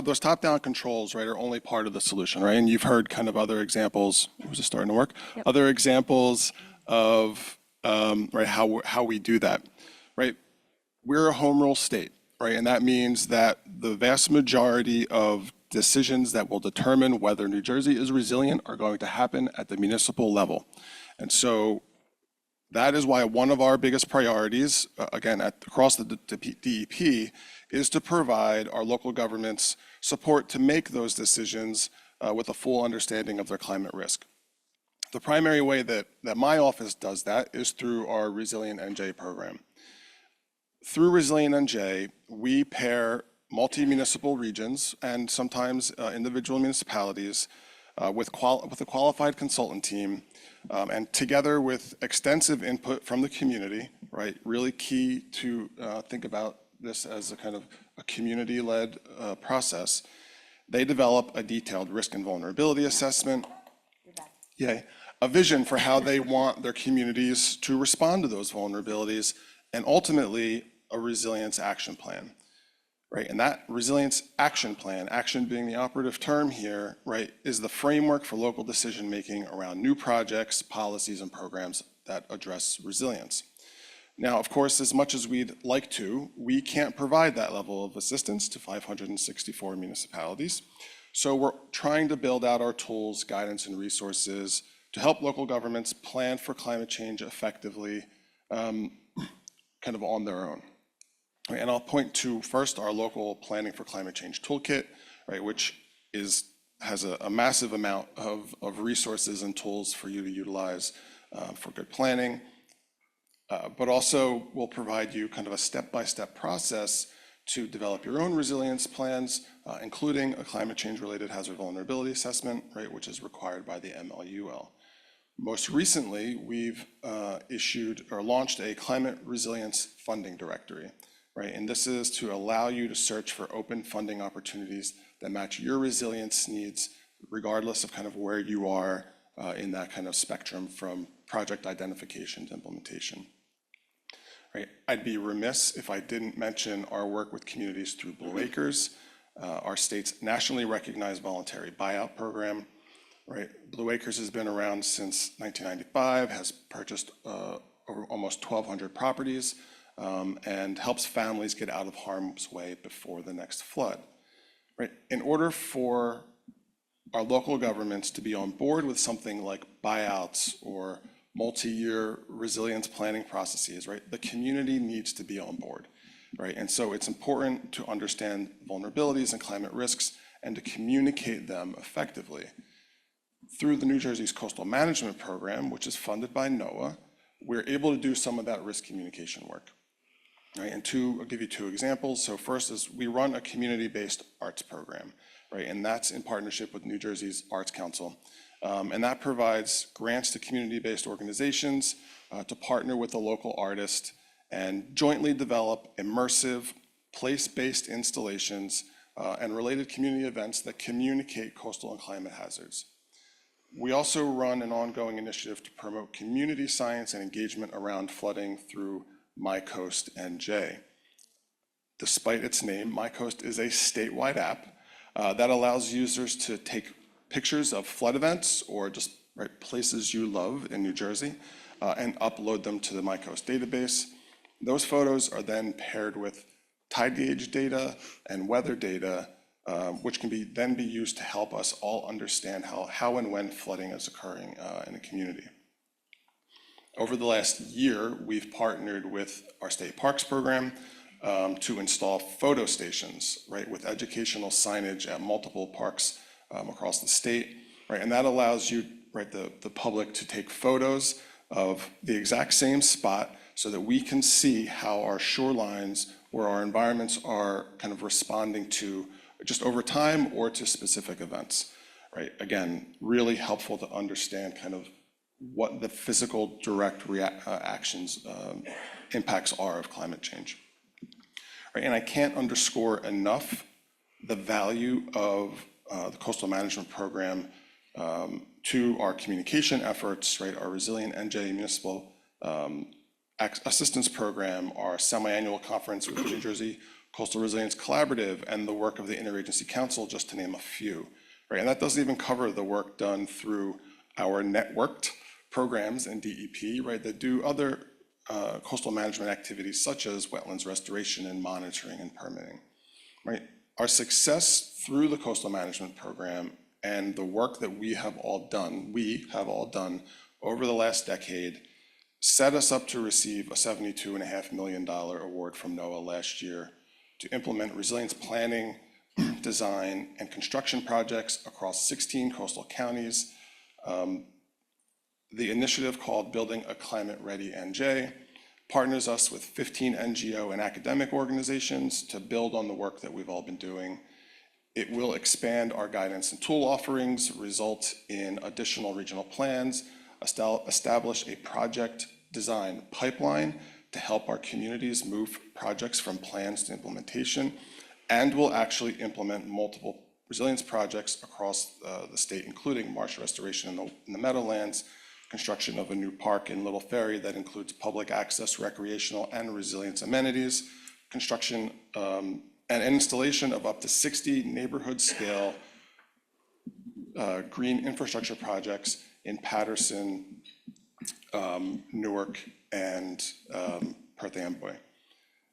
those top-down controls, right, are only part of the solution, right? And you've heard kind of other examples. Was it starting to work? Yep. Other examples of right how we do that, right? We're a home rule state. right? And that means that the vast majority of decisions that will determine whether New Jersey is resilient are going to happen at the municipal level. And so that is why one of our biggest priorities, again, across the DEP, is to provide our local governments support to make those decisions with a full understanding of their climate risk. The primary way that my office does that is through our Resilient NJ program. Through Resilient NJ, we pair multi-municipal regions and sometimes individual municipalities with a qualified consultant team, and together with extensive input from the community, right? Really key to think about this as a kind of a community-led process. They develop a detailed risk and vulnerability assessment. Yay. A vision for how they want their communities to respond to those vulnerabilities, and ultimately a resilience action plan, right? And that resilience action plan, action being the operative term here, right, is the framework for local decision-making around new projects, policies, and programs that address resilience. Now, of course, as much as we'd like to, we can't provide that level of assistance to 564 municipalities. So we're trying to build out our tools, guidance, and resources to help local governments plan for climate change effectively, kind of on their own. And I'll point to first our local Planning for Climate Change Toolkit, right, which has a massive amount of resources and tools for you to utilize for good planning, but also will provide you kind of a step-by-step process to develop your own resilience plans, including a climate change-related hazard vulnerability assessment, right, which is required by the MLUL. Most recently, we've issued or launched a climate resilience funding directory, right? And this is to allow you to search for open funding opportunities that match your resilience needs, regardless of kind of where you are in that kind of spectrum from project identification to implementation. Right? I'd be remiss if I didn't mention our work with communities through Blue Acres, our state's nationally recognized voluntary buyout program. Right? Blue Acres has been around since 1995, has purchased over almost 1,200 properties, and helps families get out of harm's way before the next flood. Right? In order for our local governments to be on board with something like buyouts or multi-year resilience planning processes, right, the community needs to be on board, right? And so it's important to understand vulnerabilities and climate risks and to communicate them effectively. Through the New Jersey's Coastal Management Program, which is funded by NOAA, we're able to do some of that risk communication work. Right? And I'll give you two examples. So first is we run a community-based arts program, right? And that's in partnership with New Jersey's Arts Council. And that provides grants to community-based organizations to partner with a local artist and jointly develop immersive, place-based installations and related community events that communicate coastal and climate hazards. We also run an ongoing initiative to promote community science and engagement around flooding through MyCoast NJ. Despite its name, MyCoast is a statewide app that allows users to take pictures of flood events or just places you love in New Jersey and upload them to the MyCoast database. Those photos are then paired with tide gauge data and weather data, which can then be used to help us all understand how and when flooding is occurring in a community. Over the last year, we've partnered with our state parks program to install photo stations, right, with educational signage at multiple parks across the state, right, and that allows you, right, the public to take photos of the exact same spot so that we can see how our shorelines or our environments are kind of responding to just over time or to specific events, right? Again, really helpful to understand kind of what the physical direct actions, impacts are of climate change. Right? And I can't underscore enough the value of the Coastal Management Program to our communication efforts, right? Our Resilient NJ Municipal Assistance Program, our semi-annual conference with the New Jersey Coastal Resilience Collaborative, and the work of the Interagency Council, just to name a few, right? And that doesn't even cover the work done through our networked programs and DEP, right, that do other coastal management activities such as wetlands restoration and monitoring and permitting, right? Our success through the coastal management program and the work that we have all done over the last decade set us up to receive a $72.5 million award from NOAA last year to implement resilience planning, design, and construction projects across 16 coastal counties. The initiative, called Building a Climate-Ready NJ, partners us with 15 NGO and academic organizations to build on the work that we've all been doing. It will expand our guidance and tool offerings, result in additional regional plans, establish a project design pipeline to help our communities move projects from plans to implementation, and will actually implement multiple resilience projects across the state, including marsh restoration in the Meadowlands, construction of a new park in Little Ferry that includes public access, recreational, and resilience amenities, construction and installation of up to 60 neighborhood-scale green infrastructure projects in Patterson, Newark, and Perth Amboy,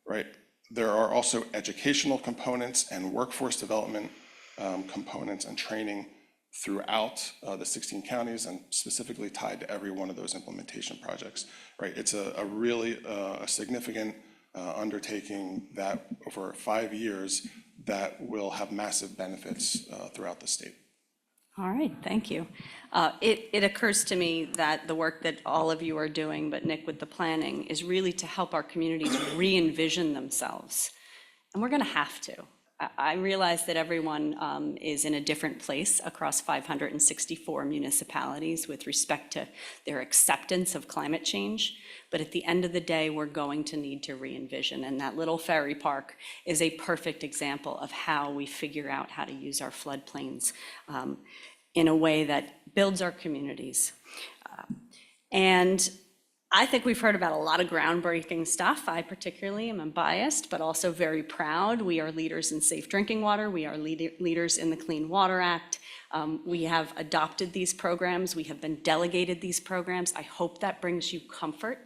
right? There are also educational components and workforce development components and training throughout the 16 counties, and specifically tied to every one of those implementation projects, right? It's a really significant undertaking that over 5 years that will have massive benefits throughout the state. All right, thank you. It occurs to me that the work that all of you are doing, but Nick with the planning, is really to help our communities re-envision themselves. And we're gonna have to. I realize that everyone is in a different place across 564 municipalities with respect to their acceptance of climate change. But at the end of the day, we're going to need to re-envision. And that Little Ferry Park is a perfect example of how we figure out how to use our floodplains in a way that builds our communities. And I think we've heard about a lot of groundbreaking stuff. I particularly am unbiased, but also very proud. We are leaders in safe drinking water. We are leaders in the Clean Water Act. We have adopted these programs. We have been delegated these programs. I hope that brings you comfort.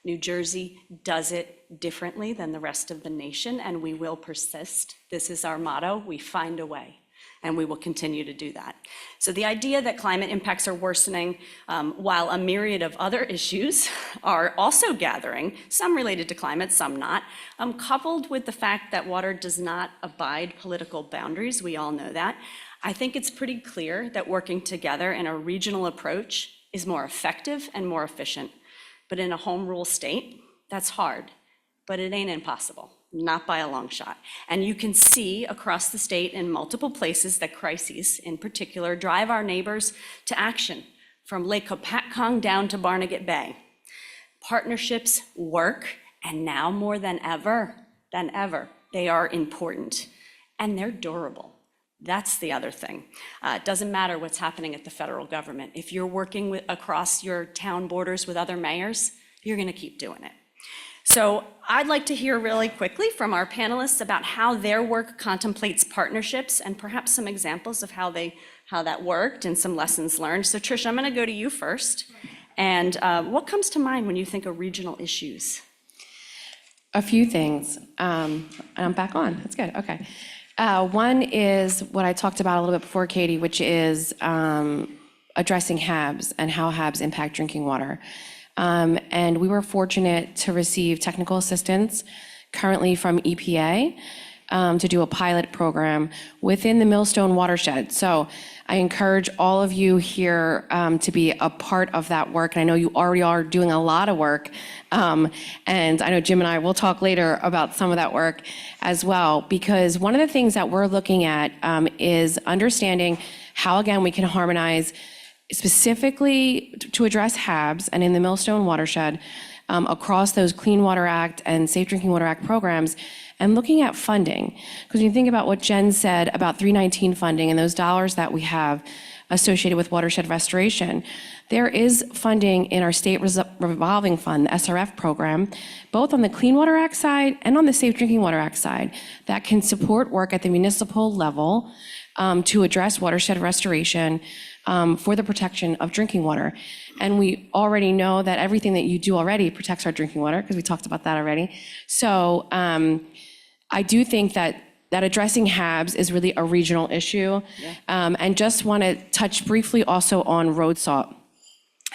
New Jersey does it differently than the rest of the nation, and we will persist. This is our motto: we find a way. And we will continue to do that. So the idea that climate impacts are worsening, while a myriad of other issues are also gathering, some related to climate, some not, coupled with the fact that water does not abide political boundaries, we all know that, I think it's pretty clear that working together in a regional approach is more effective and more efficient. But in a home rule state, that's hard, but it ain't impossible. Not by a long shot. And you can see across the state in multiple places that crises in particular drive our neighbors to action, from Lake Hopatcong down to Barnegat Bay. Partnerships work, and now more than ever, they are important, and they're durable. That's the other thing. It doesn't matter what's happening at the federal government. If you're working across your town borders with other mayors, you're gonna keep doing it. So I'd like to hear really quickly from our panelists about how their work contemplates partnerships and perhaps some examples of how that worked and some lessons learned. So Trish, I'm gonna go to you first. And what comes to mind when you think of regional issues? A few things. And I'm back on. That's good. Okay. One is what I talked about a little bit before, Katie, which is addressing HABs and how HABs impact drinking water. And we were fortunate to receive technical assistance currently from EPA to do a pilot program within the Millstone watershed. So I encourage all of you here to be a part of that work. And I know you already are doing a lot of work. And I know Jim and I will talk later about some of that work as well, because one of the things that we're looking at is understanding how, again, we can harmonize specifically to address HABs and in the Millstone watershed across those Clean Water Act and Safe Drinking Water Act programs, and looking at funding. Because when you think about what Jen said about 319 funding and those dollars that we have associated with watershed restoration, there is funding in our state revolving fund, the SRF program, both on the Clean Water Act side and on the Safe Drinking Water Act side, that can support work at the municipal level to address watershed restoration for the protection of drinking water. And we already know that everything that you do already protects our drinking water, because we talked about that already. So I do think that addressing HABs is really a regional issue. And just want to touch briefly also on road salt.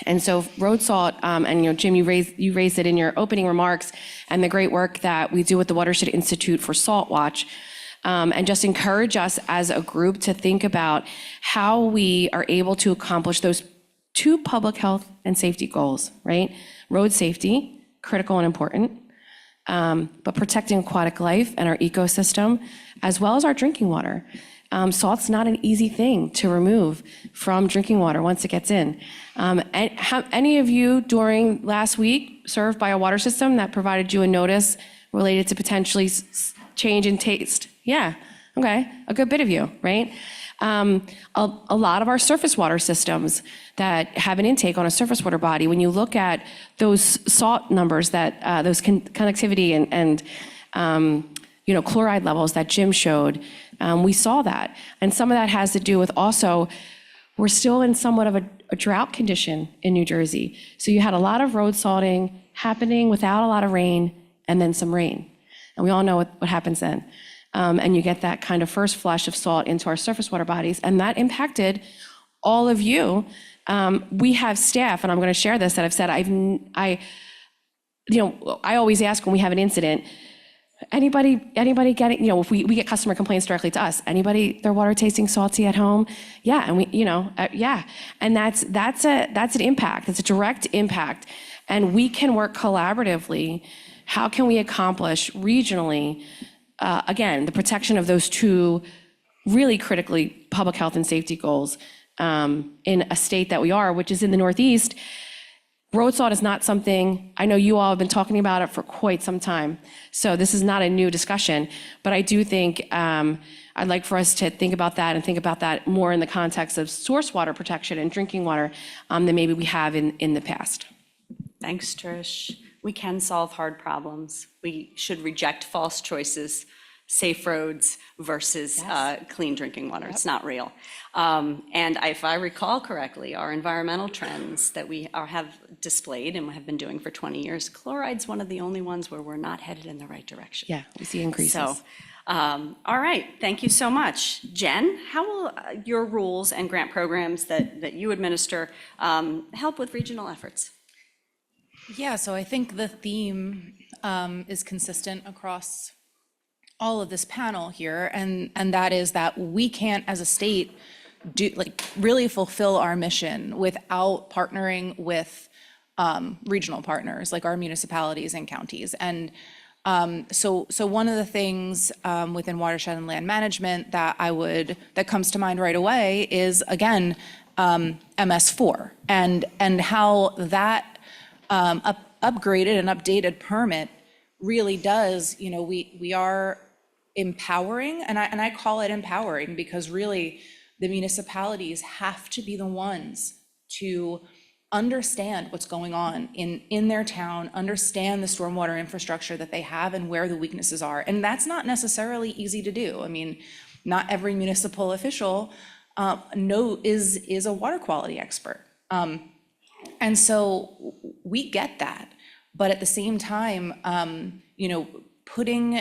And so road salt, and Jim, you raised it in your opening remarks, and the great work that we do with the Watershed Institute for Salt Watch, and just encourage us as a group to think about how we are able to accomplish those two public health and safety goals, right? Road safety, critical and important, but protecting aquatic life and our ecosystem, as well as our drinking water. Salt's not an easy thing to remove from drinking water once it gets in. And any of you during last week served by a water system that provided you a notice related to potentially change in taste? Yeah, okay, a good bit of you, right? A lot of our surface water systems that have an intake on a surface water body, when you look at those salt numbers, that those conductivity and chloride levels that Jim showed, we saw that. And some of that has to do with also, we're still in somewhat of a drought condition in New Jersey. So you had a lot of road salting happening without a lot of rain, and then some rain. And we all know what happens then. And you get that kind of first flush of salt into our surface water bodies, and that impacted all of you. We have staff, and I'm going to share this, that I've said, I always ask when we have an incident, anybody getting, if we get customer complaints directly to us, anybody, their water tasting salty at home? Yeah, and we, yeah. And that's an impact, it's a direct impact. And we can work collaboratively. How can we accomplish regionally, again, the protection of those two really critically public health and safety goals in a state that we are, which is in the Northeast? Road salt is not something, I know you all have been talking about it for quite some time, so this is not a new discussion, but I do think I'd like for us to think about that, and think about that more in the context of source water protection and drinking water than maybe we have in the past. Thanks, Trish. We can solve hard problems. We should reject false choices, safe roads versus clean drinking water. It's not real. And if I recall correctly, our environmental trends that we have displayed and have been doing for 20 years, chloride's one of the only ones where we're not headed in the right direction. Yeah, we see increases. So, all right, thank you so much. Jen, how will your rules and grant programs that you administer help with regional efforts? Yeah, so I think the theme is consistent across all of this panel here, and that is that we can't, as a state, really fulfill our mission without partnering with regional partners like our municipalities and counties. And so one of the things within watershed and land management that comes to mind right away is, again, MS4 and how that upgraded and updated permit really does, we are empowering, and I call it empowering because really the municipalities have to be the ones to understand what's going on in their town, understand the stormwater infrastructure that they have and where the weaknesses are. And that's not necessarily easy to do. I mean, not every municipal official is a water quality expert. And so we get that, but at the same time, putting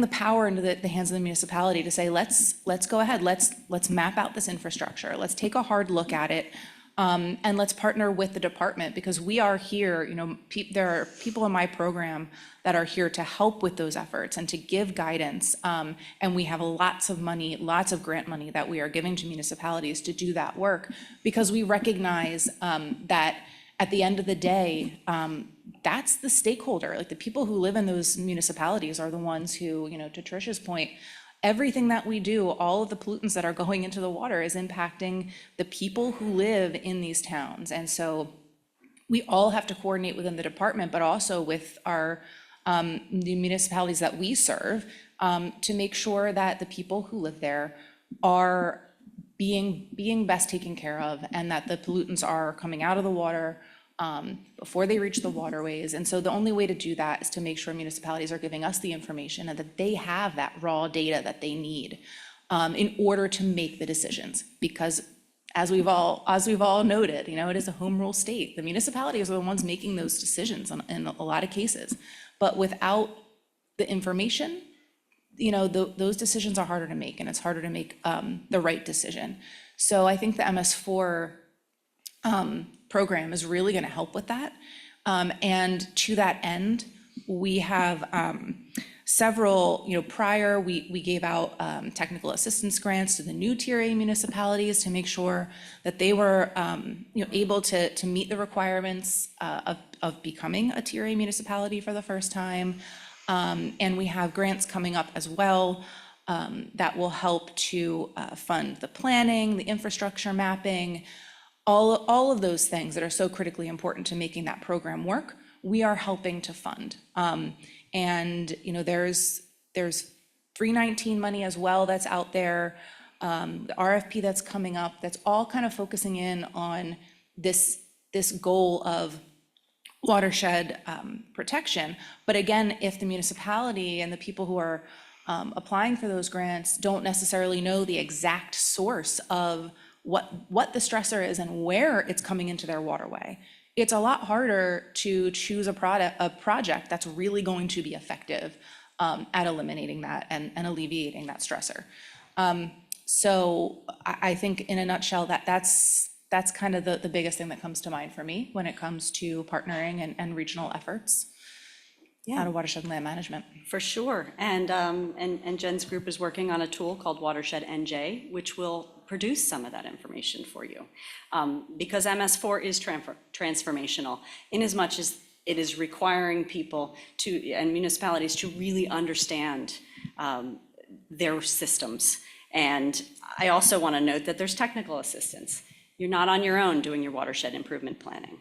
the power into the hands of the municipality to say, let's go ahead, let's map out this infrastructure, let's take a hard look at it, and let's partner with the department, because we are here, there are people in my program that are here to help with those efforts and to give guidance, and we have lots of money, lots of grant money that we are giving to municipalities to do that work, because we recognize that at the end of the day, that's the stakeholder. Like, the people who live in those municipalities are the ones who, to Trish's point, everything that we do, all of the pollutants that are going into the water is impacting the people who live in these towns. And so we all have to coordinate within the department, but also with the municipalities that we serve, to make sure that the people who live there are being best taken care of, and that the pollutants are coming out of the water before they reach the waterways. And so the only way to do that is to make sure municipalities are giving us the information and that they have that raw data that they need. in order to make the decisions. Because as we've all noted, it is a home rule state. The municipalities are the ones making those decisions in a lot of cases. But without the information, those decisions are harder to make, and it's harder to make the right decision. So I think the MS4 program is really going to help with that. And to that end, we have several, prior, we gave out technical assistance grants to the new Tier A municipalities to make sure that they were, able to meet the requirements of becoming a Tier A municipality for the first time. And we have grants coming up as well that will help to fund the planning, the infrastructure mapping, all of those things that are so critically important to making that program work, we are helping to fund. And there's 319 money as well that's out there, the RFP that's coming up, that's all kind of focusing in on this goal of watershed protection. But again, if the municipality and the people who are applying for those grants don't necessarily know the exact source of what the stressor is and where it's coming into their waterway, it's a lot harder to choose a project that's really going to be effective at eliminating that and alleviating that stressor. So I think in a nutshell, that's kind of the biggest thing that comes to mind for me when it comes to partnering and regional efforts out of watershed and land management. For sure. And Jen's group is working on a tool called Watershed NJ, which will produce some of that information for you. Because MS4 is transformational, in as much as it is requiring people and municipalities to really understand their systems. And I also want to note that there's technical assistance. You're not on your own doing your watershed improvement planning.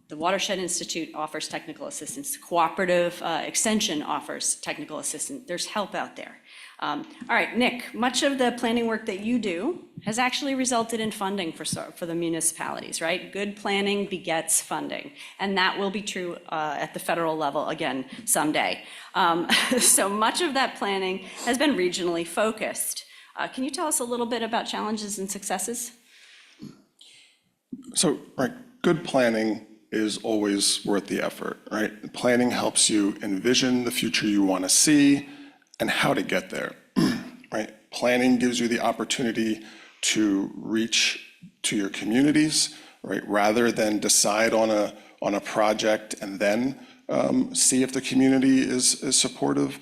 The Watershed Institute offers technical assistance. Cooperative Extension offers technical assistance. There's help out there. All right, Nick, much of the planning work that you do has actually resulted in funding for the municipalities, right? Good planning begets funding, and that will be true at the federal level again someday. So much of that planning has been regionally focused. Can you tell us a little bit about challenges and successes? So, right, good planning is always worth the effort, right? Planning helps you envision the future you want to see and how to get there, right? Planning gives you the opportunity to reach to your communities, right? Rather than decide on a project and then see if the community is supportive,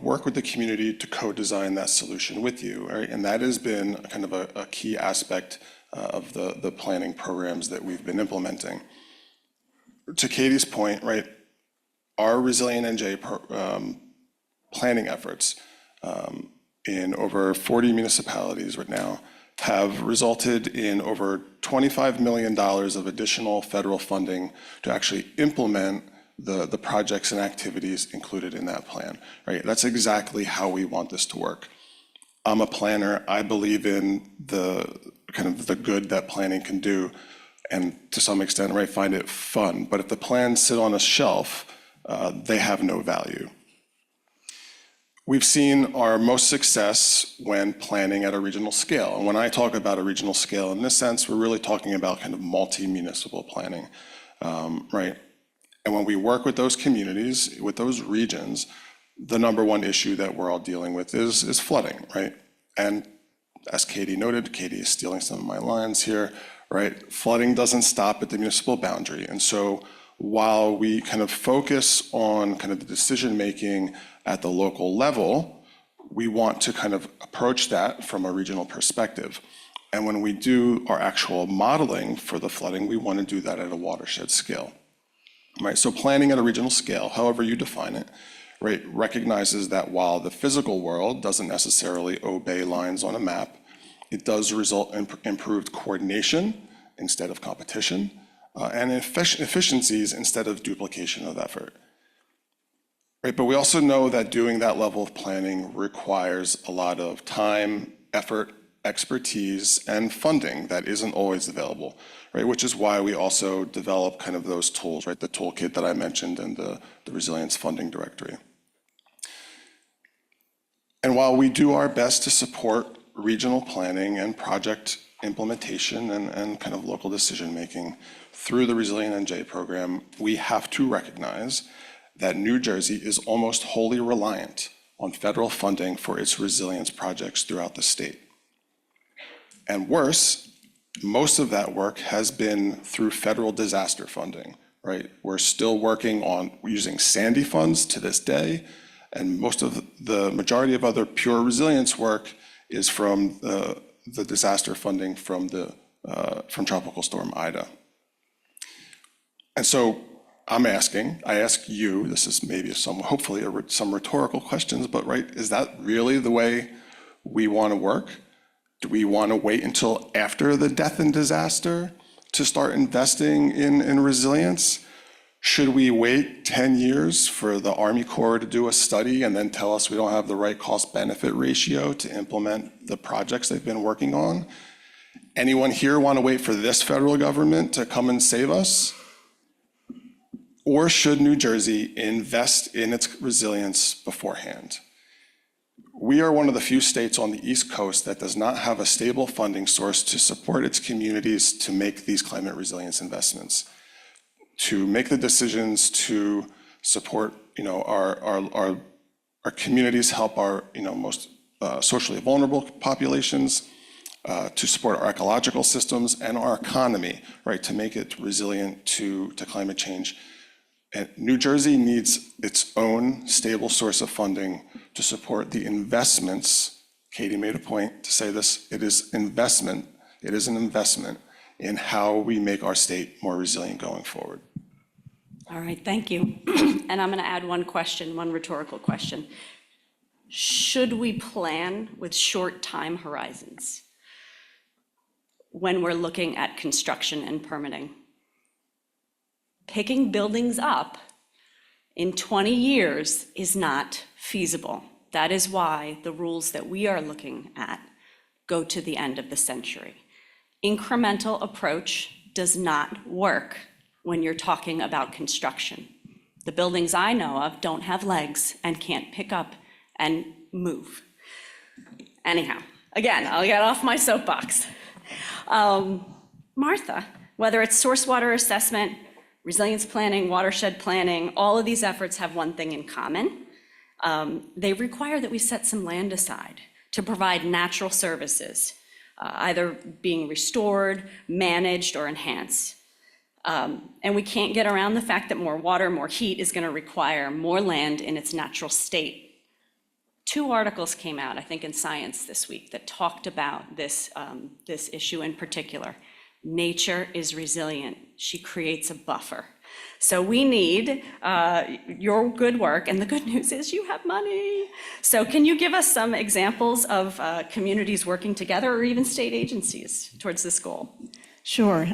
work with the community to co-design that solution with you, right? And that has been kind of a key aspect of the planning programs that we've been implementing. To Katie's point, right, our Resilient NJ planning efforts in over 40 municipalities right now have resulted in over $25 million of additional federal funding to actually implement the projects and activities included in that plan, right? That's exactly how we want this to work. I'm a planner. I believe in the kind of the good that planning can do, and to some extent, right, find it fun. But if the plans sit on a shelf, they have no value. We've seen our most success when planning at a regional scale. And when I talk about a regional scale, in this sense, we're really talking about kind of multi-municipal planning, right? And when we work with those communities, with those regions, the number one issue that we're all dealing with is flooding, right? And as Katie noted, Katie is stealing some of my lines here, right? Flooding doesn't stop at the municipal boundary. And so while we kind of focus on kind of the decision-making at the local level, we want to kind of approach that from a regional perspective. And when we do our actual modeling for the flooding, we want to do that at a watershed scale, right? So planning at a regional scale, however you define it, right, recognizes that while the physical world doesn't necessarily obey lines on a map, it does result in improved coordination instead of competition, and efficiencies instead of duplication of effort. Right, but we also know that doing that level of planning requires a lot of time, effort, expertise, and funding that isn't always available, right? Which is why we also develop kind of those tools, right? The toolkit that I mentioned and the resilience funding directory. And while we do our best to support regional planning and project implementation and kind of local decision-making through the Resilient NJ program, we have to recognize that New Jersey is almost wholly reliant on federal funding for its resilience projects throughout the state. And worse, most of that work has been through federal disaster funding, right? We're still working on using Sandy funds to this day, and most of the majority of other pure resilience work is from the disaster funding from Tropical Storm Ida. And so I ask you, this is maybe hopefully some rhetorical questions, but right, is that really the way we want to work? Do we want to wait until after the death and disaster to start investing in resilience? Should we wait 10 years for the Army Corps to do a study and then tell us we don't have the right cost-benefit ratio to implement the projects they've been working on? Anyone here want to wait for this federal government to come and save us? Or should New Jersey invest in its resilience beforehand? We are one of the few states on the East Coast that does not have a stable funding source to support its communities to make these climate resilience investments, to make the decisions to support, our communities, help our, most socially vulnerable populations, to support our ecological systems and our economy, right, to make it resilient to climate change. And New Jersey needs its own stable source of funding to support the investments. Katie made a point to say this, it is an investment in how we make our state more resilient going forward. All right, thank you. And I'm going to add one rhetorical question. Should we plan with short time horizons when we're looking at construction and permitting? Picking buildings up in 20 years is not feasible. That is why the rules that we are looking at go to the end of the century. Incremental approach does not work when you're talking about construction. The buildings I know of don't have legs and can't pick up and move. Anyhow, again, I'll get off my soapbox. Martha, whether it's source water assessment, resilience planning, watershed planning, all of these efforts have one thing in common. They require that we set some land aside to provide natural services, either being restored, managed, or enhanced. And we can't get around the fact that more water, more heat is going to require more land in its natural state. 2 articles came out, I think, in Science this week that talked about this issue in particular. Nature is resilient. She creates a buffer. So we need your good work, and the good news is you have money. So can you give us some examples of communities working together or even state agencies towards this goal? Sure.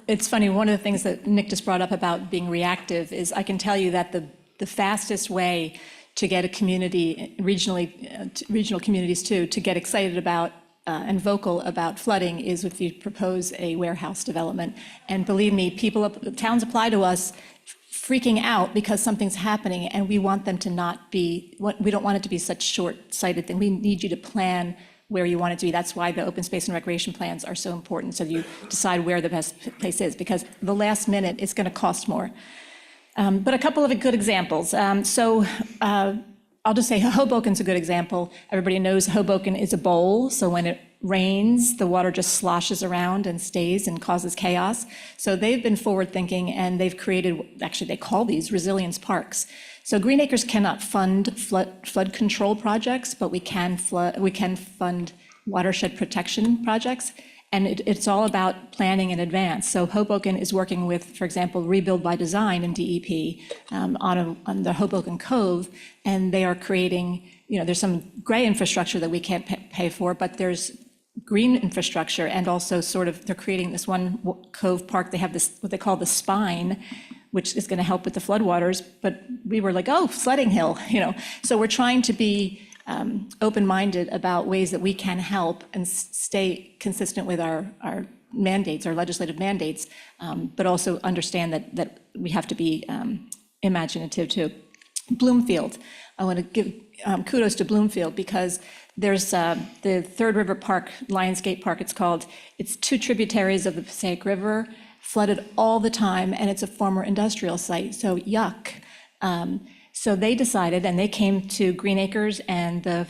It's funny, one of the things that Nick just brought up about being reactive is I can tell you that the fastest way to get a community, regional communities too, to get excited about and vocal about flooding is if you propose a warehouse development. And believe me, towns apply to us freaking out because something's happening, and we want them to not be, we don't want it to be such short-sighted thing. We need you to plan where you want it to be. That's why the open space and recreation plans are so important, so you decide where the best place is, because the last minute is going to cost more. But a couple of good examples. I'll just say Hoboken's a good example. Everybody knows Hoboken is a bowl, so when it rains, the water just sloshes around and stays and causes chaos. So they've been forward-thinking, and they've created, actually they call these resilience parks. So Green Acres cannot fund flood control projects, but we can fund watershed protection projects. And it's all about planning in advance. So Hoboken is working with, for example, Rebuild by Design in DEP on the Hoboken Cove, and they are creating, there's some gray infrastructure that we can't pay for, but there's green infrastructure, and also they're creating this one cove park. They have this, what they call the spine, which is going to help with the floodwaters, but we were like, oh, sledding hill, So we're trying to be open-minded about ways that we can help and stay consistent with our mandates, our legislative mandates, but also understand that we have to be imaginative too. Bloomfield, I want to kudos to Bloomfield, because there's the Third River Park, Lionsgate Park it's called. It's 2 tributaries of the Passaic River, flooded all the time, and it's a former industrial site, so yuck. So they decided, and they came to Green Acres and the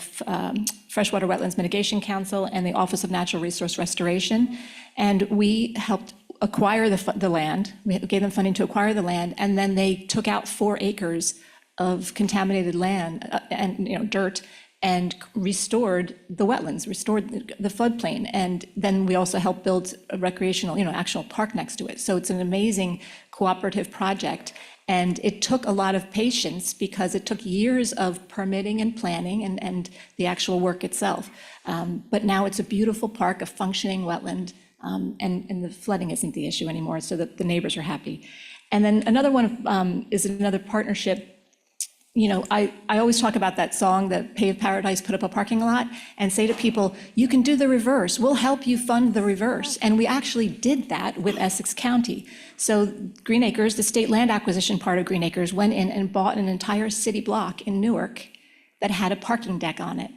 Freshwater Wetlands Mitigation Council and the Office of Natural Resource Restoration, and we helped acquire the land. We gave them funding to acquire the land, and then they took out 4 acres of contaminated land and dirt, and restored the wetlands, restored the floodplain. And then we also helped build a recreational, actual park next to it. So it's an amazing cooperative project. And it took a lot of patience because it took years of permitting and planning and the actual work itself. But now it's a beautiful park, a functioning wetland, and the flooding isn't the issue anymore, so that the neighbors are happy. And then another one is another partnership. I always talk about that song that Paved Paradise put up a parking lot, and say to people, you can do the reverse. We'll help you fund the reverse. And we actually did that with Essex County. So Green Acres, the state land acquisition part of Green Acres, went in and bought an entire city block in Newark that had a parking deck on it.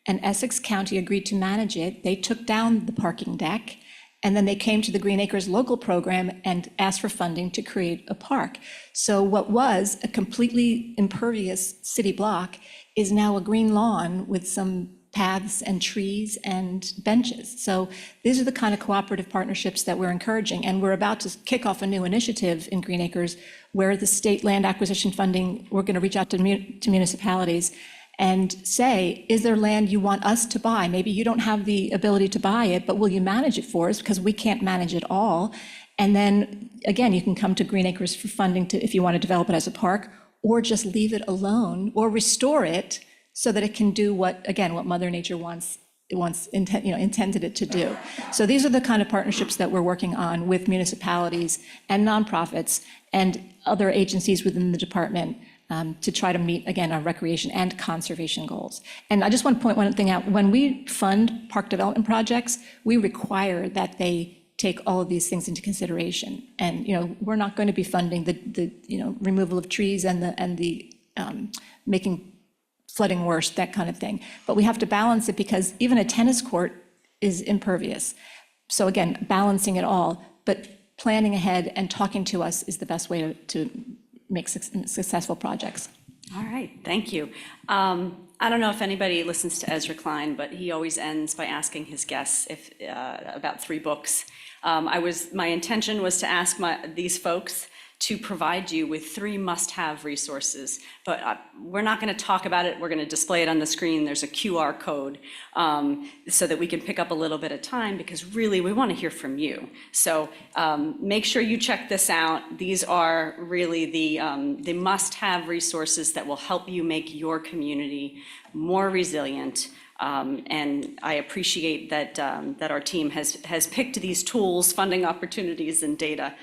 And Essex County agreed to manage it. They took down the parking deck, and then they came to the Green Acres local program and asked for funding to create a park. So what was a completely impervious city block is now a green lawn with some paths and trees and benches. So these are the kind of cooperative partnerships that we're encouraging. And we're about to kick off a new initiative in Green Acres where the state land acquisition funding, we're going to reach out to municipalities and say, is there land you want us to buy? Maybe you don't have the ability to buy it, but will you manage it for us? Because we can't manage it all. And then, again, you can come to Green Acres for funding if you want to develop it as a park, or just leave it alone, or restore it so that it can do what Mother Nature intended it to do. So these are the kind of partnerships that we're working on with municipalities and nonprofits and other agencies within the department, to try to meet, again, our recreation and conservation goals. And I just want to point one thing out. When we fund park development projects, we require that they take all of these things into consideration. And, we're not going to be funding the removal of trees and the making flooding worse, that kind of thing. But we have to balance it because even a tennis court is impervious. So again, balancing it all, but planning ahead and talking to us is the best way to make successful projects. All right, thank you. I don't know if anybody listens to Ezra Klein, but he always ends by asking his guests about 3 books. My intention was to ask these folks to provide you with 3 must-have resources, but we're not going to talk about it. We're going to display it on the screen. There's a QR code so that we can pick up a little bit of time, because really we want to hear from you. So make sure you check this out. These are really the must-have resources that will help you make your community more resilient. And I appreciate that our team has picked these tools, funding opportunities, and data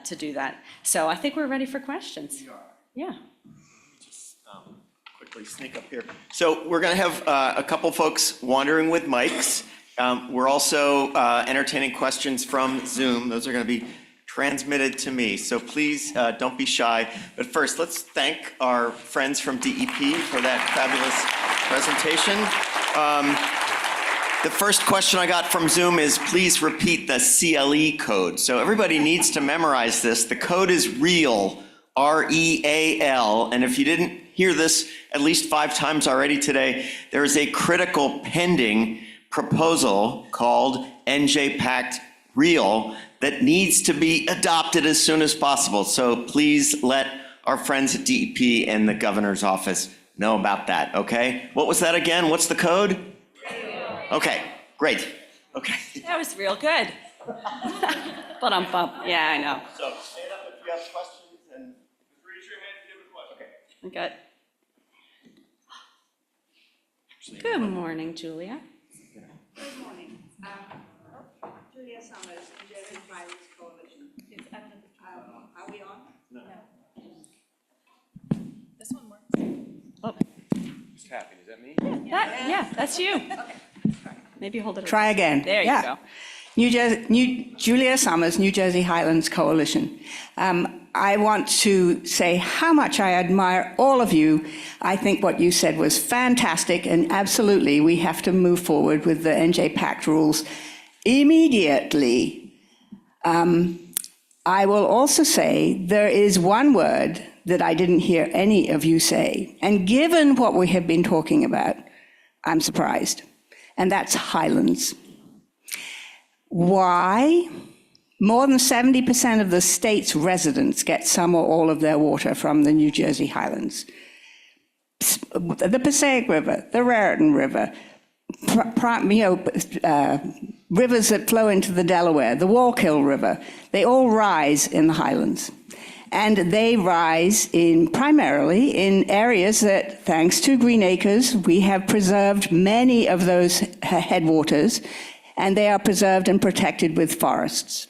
to do that. So I think we're ready for questions. Yeah. Just quickly sneak up here. So we're going to have a couple folks wandering with mics. We're also entertaining questions from Zoom. Those are going to be transmitted to me. So please don't be shy. But first, let's thank our friends from DEP for that fabulous presentation. The first question I got from Zoom is, please repeat the CLE code. So everybody needs to memorize this. The code is REAL, R-E-A-L. And if you didn't hear this at least 5 times already today, there is a critical pending proposal called NJPACT REAL that needs to be adopted as soon as possible. So please let our friends at DEP and the governor's office know about that, okay? What was that again? What's the code? Okay, great. Okay. That was real good. But yeah, I know. So stand up if you have questions and Raise your hand if you have a question. okay. Good. Good morning, Julia. Good morning. Julia Summers, NJDEP Violence Coalition. Are we on? No. This one works. Who's tapping? Is that me? Yeah, that's you. Maybe hold it. Try again. There you Yeah. go. Julia Summers, New Jersey Highlands Coalition. I want to say how much I admire all of you. I think what you said was fantastic, and absolutely, we have to move forward with the NJPACT rules immediately. I will also say there is one word that I didn't hear any of you say, and given what we have been talking about, I'm surprised, and that's Highlands. Why? More than 70% of the state's residents get some or all of their water from the New Jersey Highlands. The Passaic River, the Raritan River, rivers that flow into the Delaware, the Wallkill River, they all rise in the Highlands. And they rise primarily in areas that, thanks to Green Acres, we have preserved many of those headwaters, and they are preserved and protected with forests.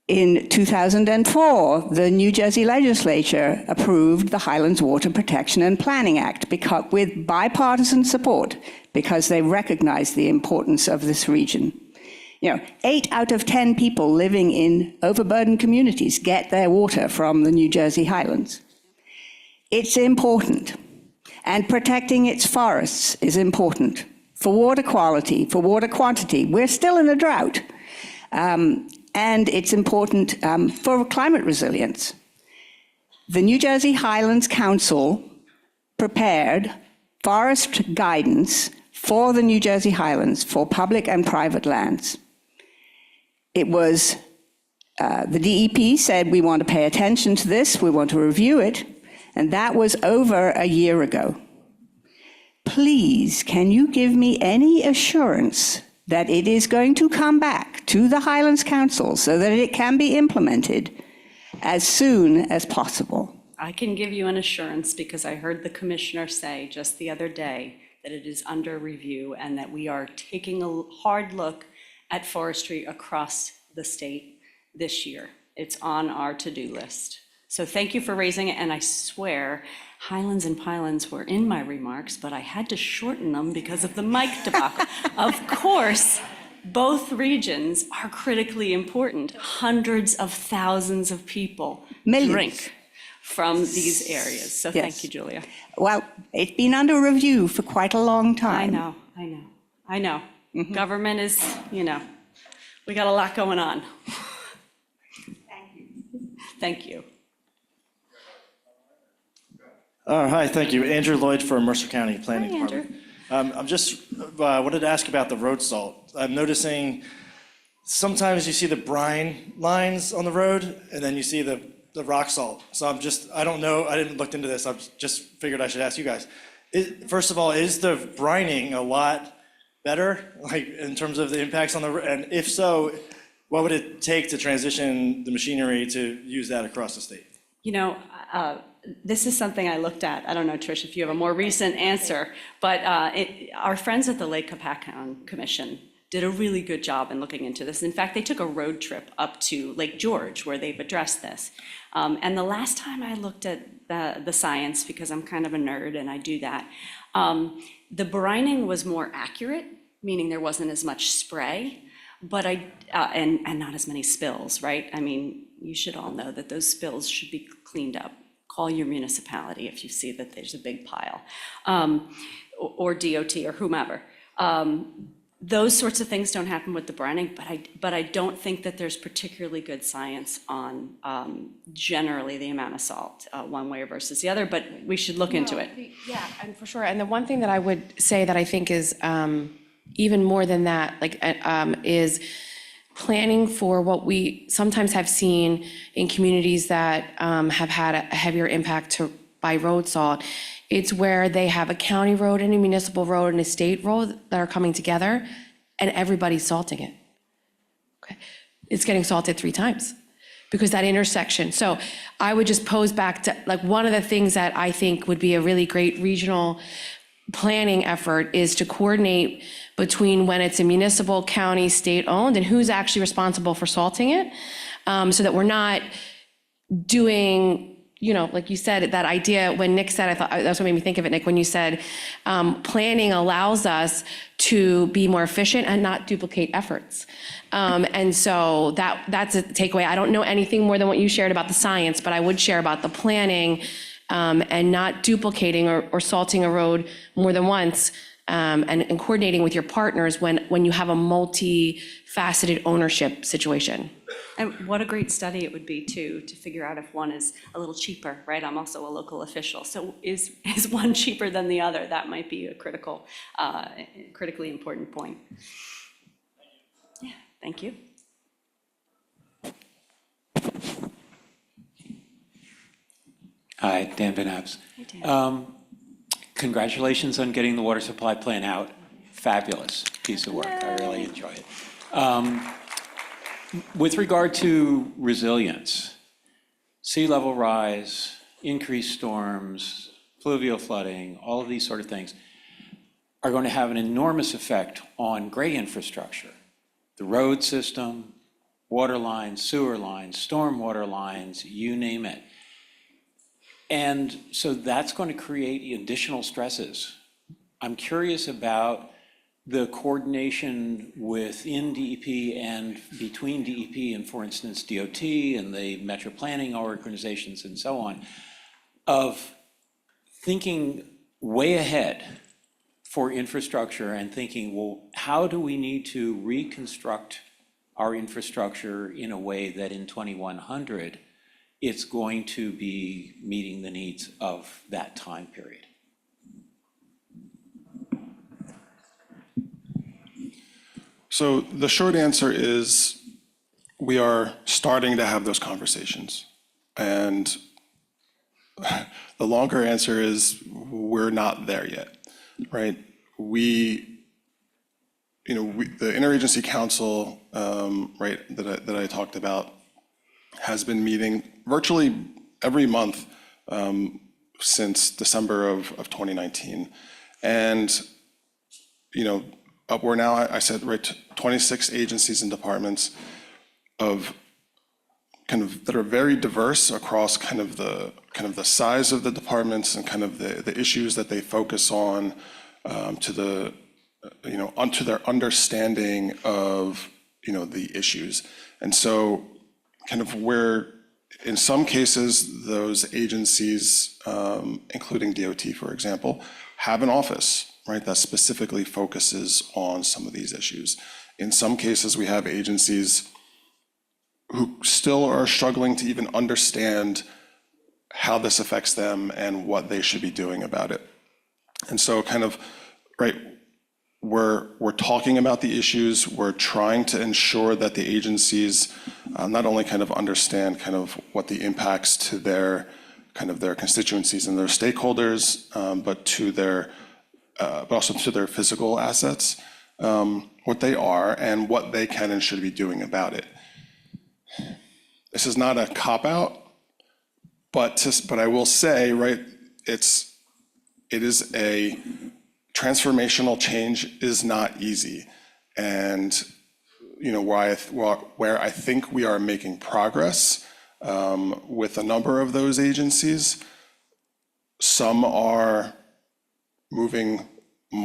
In 2004, the New Jersey legislature approved the Highlands Water Protection and Planning Act with bipartisan support because they recognized the importance of this region. 8 out of 10 people living in overburdened communities get their water from the New Jersey Highlands. It's important, and protecting its forests is important for water quality, for water quantity. We're still in a drought. And it's important for climate resilience. The New Jersey Highlands Council prepared forest guidance for the New Jersey Highlands for public and private lands. It was, the DEP said, we want to pay attention to this, we want to review it, and that was over a year ago. Please, can you give me any assurance that it is going to come back to the Highlands Council so that it can be implemented as soon as possible? I can give you an assurance because I heard the commissioner say just the other day that it is under review and that we are taking a hard look at forestry across the state this year. It's on our to-do list. So thank you for raising it, and I swear Highlands and Pylons were in my remarks, but I had to shorten them because of the mic debacle. Of course, both regions are critically important. Hundreds of thousands of people drink from these areas. So thank you, Julia. Well, it's been under review for quite a long time. I know. Mm-hmm. Government is, we got a lot going on. Thank you. Thank you. Hi, thank you. Andrew Lloyd for Mercer County Planning Department. I'm just wanted to ask about the road salt. I'm noticing sometimes you see the brine lines on the road, and then you see the rock salt. So I don't know, I didn't look into this. I just figured I should ask you guys. First of all, is the brining a lot better, like in terms of the impacts on and if so, what would it take to transition the machinery to use that across the state? This is something I looked at. I don't know, Trish, if you have a more recent answer, but our friends at the Lake Copacan Commission did a really good job in looking into this. In fact, they took a road trip up to Lake George where they've addressed this. And the last time I looked at the science, because I'm kind of a nerd and I do that, the brining was more accurate, meaning there wasn't as much spray, but and not as many spills, right? I mean, you should all know that those spills should be cleaned up. Call your municipality if you see that there's a big pile, or DOT or whomever. Those sorts of things don't happen with the brining, but I don't think that there's particularly good science on generally the amount of salt one way versus the other, but we should look into it. Yeah, and for sure. And the one thing that I would say that I think is even more than that, is planning for what we sometimes have seen in communities that have had a heavier impact by road salt. It's where they have a county road and a municipal road and a state road that are coming together and everybody's salting it. Okay, it's getting salted 3 times because that intersection. So I would just pose back to one of the things that I think would be a really great regional planning effort is to coordinate between when it's a municipal, county, state-owned, and who's actually responsible for salting it, so that we're not doing like you said, that idea, when Nick said, I thought, that's what made me think of it, Nick, when you said, planning allows us to be more efficient and not duplicate efforts. And so that's a takeaway. I don't know anything more than what you shared about the science, but I would share about the planning, and not duplicating or salting a road more than once, and coordinating with your partners when you have a multi-faceted ownership situation. And what a great study it would be to figure out if one is a little cheaper, right? I'm also a local official, so is one cheaper than the other? That might be a critically important point. Yeah, thank you. Hi, Dan Van Apps. Hey, Dan. Congratulations on getting the water supply plan out. Fabulous piece of work. I really enjoy it. With regard to resilience, sea level rise, increased storms, fluvial flooding, all of these sort of things are going to have an enormous effect on gray infrastructure. The road system, water lines, sewer lines, stormwater lines, you name it. And so that's going to create additional stresses. I'm curious about the coordination within DEP and between DEP and, for instance, DOT and the metro planning organizations and so on, of thinking way ahead for infrastructure and thinking, well, how do we need to reconstruct our infrastructure in a way that in 2100 it's going to be meeting the needs of that time period? So the short answer is we are starting to have those conversations. And the longer answer is we're not there yet, right? The Interagency Council, right, that I talked about has been meeting virtually every month since December of 2019. And, we're now, I said, right, 26 agencies and departments that are very diverse across kind of the size of the departments and kind of the issues that they focus on, to their understanding of, the issues. And so kind of where, in some cases, those agencies, including DOT, for example, have an office, right, that specifically focuses on some of these issues. In some cases, we have agencies who still are struggling to even understand how this affects them and what they should be doing about it. And so kind of, right, we're talking about the issues, we're trying to ensure that the agencies not only kind of understand kind of what the impacts to their constituencies and their stakeholders, but also to their physical assets, what they are and what they can and should be doing about it. This is not a cop-out, but I will say, right, it is a transformational change is not easy. And, where I think we are making progress with a number of those agencies, some are moving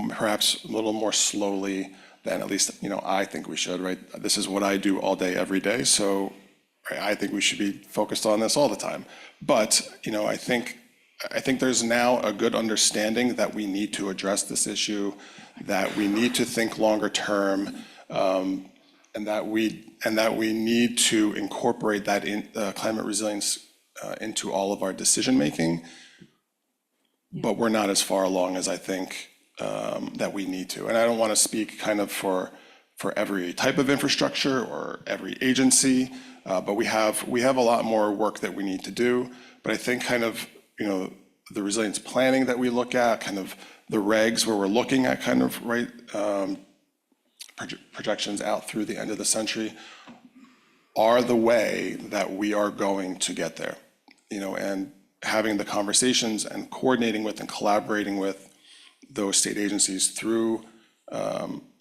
perhaps a little more slowly than at least, I think we should, right? This is what I do all day, every day. So I think we should be focused on this all the time. But, I think there's now a good understanding that we need to address this issue, that we need to think longer term, and that we need to incorporate that climate resilience into all of our decision making. But we're not as far along as I think that we need to. And I don't want to speak kind of for every type of infrastructure or every agency, but we have a lot more work that we need to do. But I think kind of, the resilience planning that we look at, kind of the regs where we're looking at kind of, right, projections out through the end of the century are the way that we are going to get there, and having the conversations and coordinating with and collaborating with those state agencies through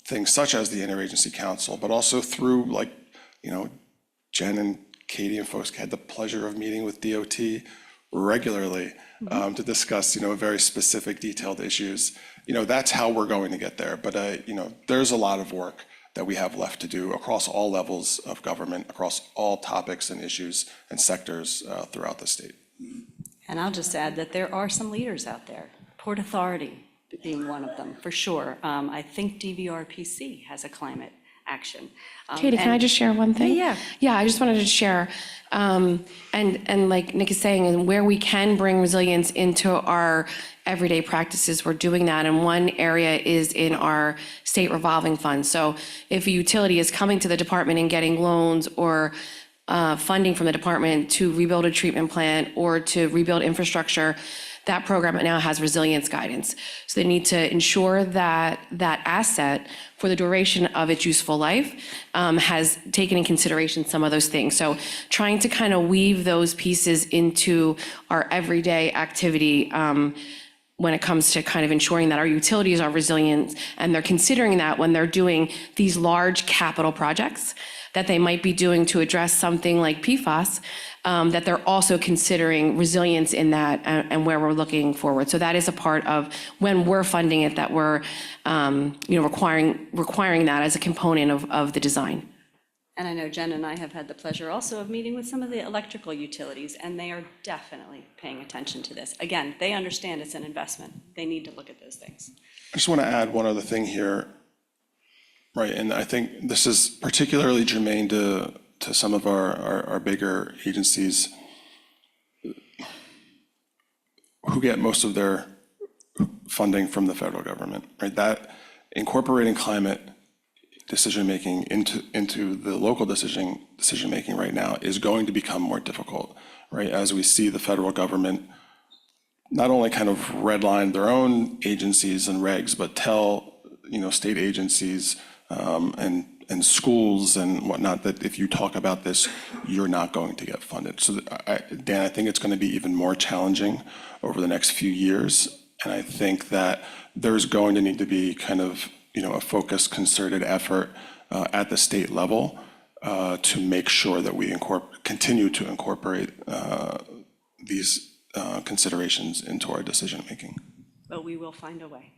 things such as the Interagency Council, but also through Jen and Katie and folks had the pleasure of meeting with DOT regularly to discuss, very specific, detailed issues. That's how we're going to get there. But, there's a lot of work that we have left to do across all levels of government, across all topics and issues and sectors throughout the state. And I'll just add that there are some leaders out there, Port Authority being one of them, for sure. I think DVRPC has a climate action. Katie, can I just share one thing? Yeah. Yeah, I just wanted to share, and like Nick is saying, and where we can bring resilience into our everyday practices, we're doing that. And one area is in our state revolving fund. So if a utility is coming to the department and getting loans or funding from the department to rebuild a treatment plant or to rebuild infrastructure, that program now has resilience guidance. So they need to ensure that that asset, for the duration of its useful life, has taken in consideration some of those things. So trying to kind of weave those pieces into our everyday activity when it comes to kind of ensuring that our utilities are resilient, and they're considering that when they're doing these large capital projects that they might be doing to address something like PFAS, that they're also considering resilience in that and where we're looking forward. So that is a part of when we're funding it, that we're requiring that as a component of the design. And I know Jen and I have had the pleasure also of meeting with some of the electrical utilities, and they are definitely paying attention to this. Again, they understand it's an investment. They need to look at those things. I just want to add one other thing here, right? And I think this is particularly germane to some of our bigger agencies who get most of their funding from the federal government, right? That incorporating climate decision-making into the local decision-making right now is going to become more difficult, right? As we see the federal government not only kind of redline their own agencies and regs, but tell, state agencies and schools and whatnot that if you talk about this, you're not going to get funded. So Dan, I think it's going to be even more challenging over the next few years. And I think that there's going to need to be kind of, a focused, concerted effort at the state level to make sure that we continue to incorporate these considerations into our decision-making. But we will find a way.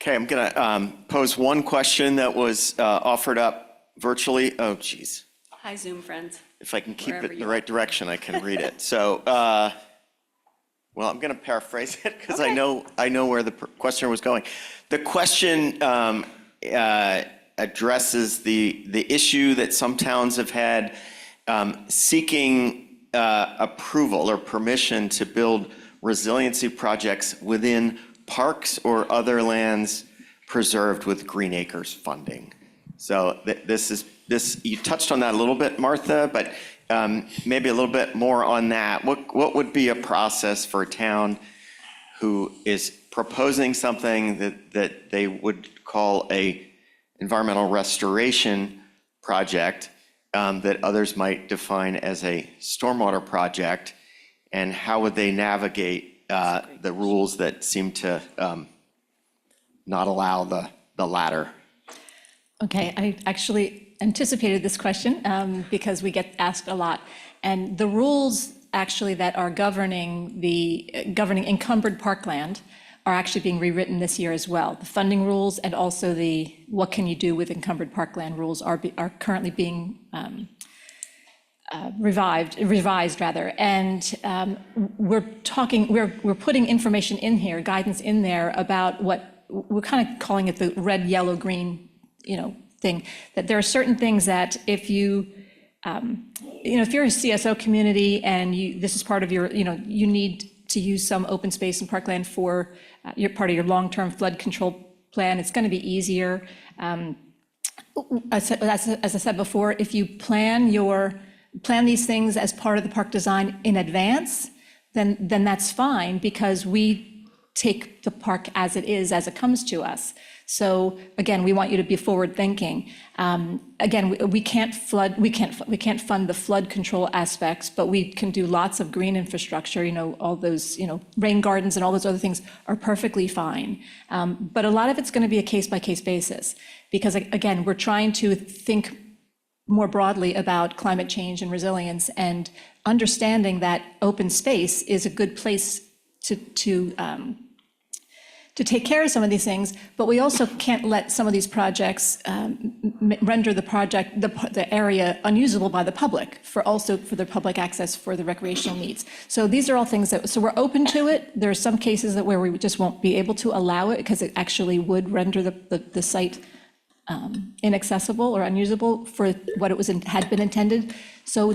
Okay, I'm going to pose one question that was offered up virtually. Oh, geez. Hi, Zoom friends. If I can keep Wherever it in you the right direction, I can read it. So, well, I'm going to paraphrase it because I know where the question was going. The question addresses the issue that some towns have had seeking approval or permission to build resiliency projects within parks or other lands preserved with Green Acres funding. So you touched on that a little bit, Martha, but maybe a little bit more on that. What would be a process for a town who is proposing something that they would call a environmental restoration project that others might define as a stormwater project, and how would they navigate the rules that seem to not allow the latter? Okay, I actually anticipated this question because we get asked a lot. And the rules actually that are governing encumbered parkland are actually being rewritten this year as well. The funding rules and also the what can you do with encumbered parkland rules are currently being revised rather. And we're putting information in here, guidance in there about what we're kind of calling it the red, yellow, green, thing, that there are certain things that if you're a CSO community and this is part of your, you need to use some open space and parkland for your part of your long-term flood control plan, it's going to be easier. As I said before, if you plan these things as part of the park design in advance, then that's fine, because we take the park as it is, as it comes to us. So again, we want you to be forward thinking. Again, we can't fund the flood control aspects, but we can do lots of green infrastructure, all those, rain gardens and all those other things are perfectly fine. But a lot of it's going to be a case by case basis, because again, we're trying to think more broadly about climate change and resilience, and understanding that open space is a good place to take care of some of these things, but we also can't let some of these projects render the area unusable by the public for the public access for the recreational needs. So these are all things so we're open to it. There are some cases where we just won't be able to allow it because it actually would render the site inaccessible or unusable for what it had been intended. So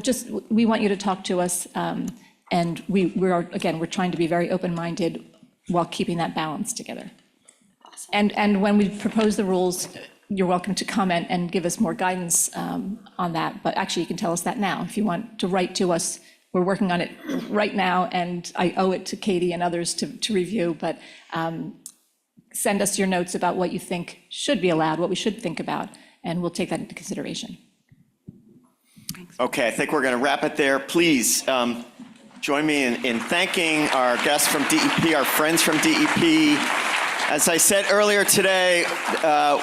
we want you to talk to us, and we're trying to be very open-minded while keeping that balance together. Awesome. And when we propose the rules, you're welcome to comment and give us more guidance on that. But actually, you can tell us that now if you want to write to us. We're working on it right now, and I owe it to Katie and others to review. But send us your notes about what you think should be allowed, what we should think about, and we'll take that into consideration. Okay, I think we're going to wrap it there. Please join me in thanking our guests from DEP, our friends from DEP. As I said earlier today,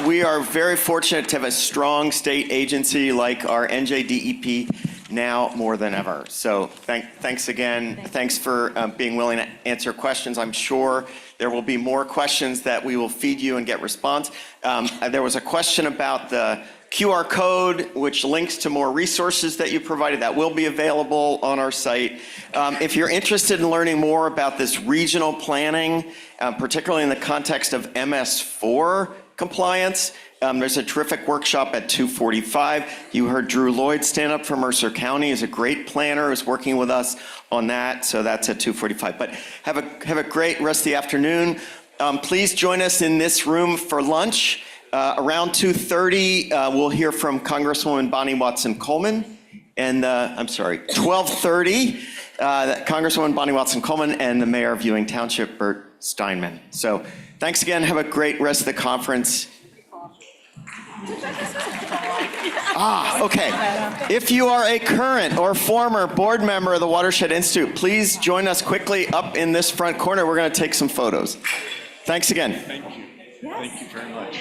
we are very fortunate to have a strong state agency like our NJDEP now more than ever. So thanks again. Thanks for being willing to answer questions. I'm sure there will be more questions that we will feed you and get response. There was a question about the QR code, which links to more resources that you provided. That will be available on our site. If you're interested in learning more about this regional planning, particularly in the context of MS4 compliance, there's a terrific workshop at 2:45. You heard Drew Lloyd stand up from Mercer County. He's a great planner who's working with us on that. So that's at 2:45. But have a great rest of the afternoon. Please join us in this room for lunch. Around 2:30, we'll hear from Congresswoman Bonnie Watson-Coleman. And 12:30, Congresswoman Bonnie Watson-Coleman and the Mayor of Ewing Township, Bert Steinman. So thanks again. Have a great rest of the conference. Okay. If you are a current or former board member of the Watershed Institute, please join us quickly up in this front corner. We're going to take some photos. Thanks again. Thank you. Thank you very much.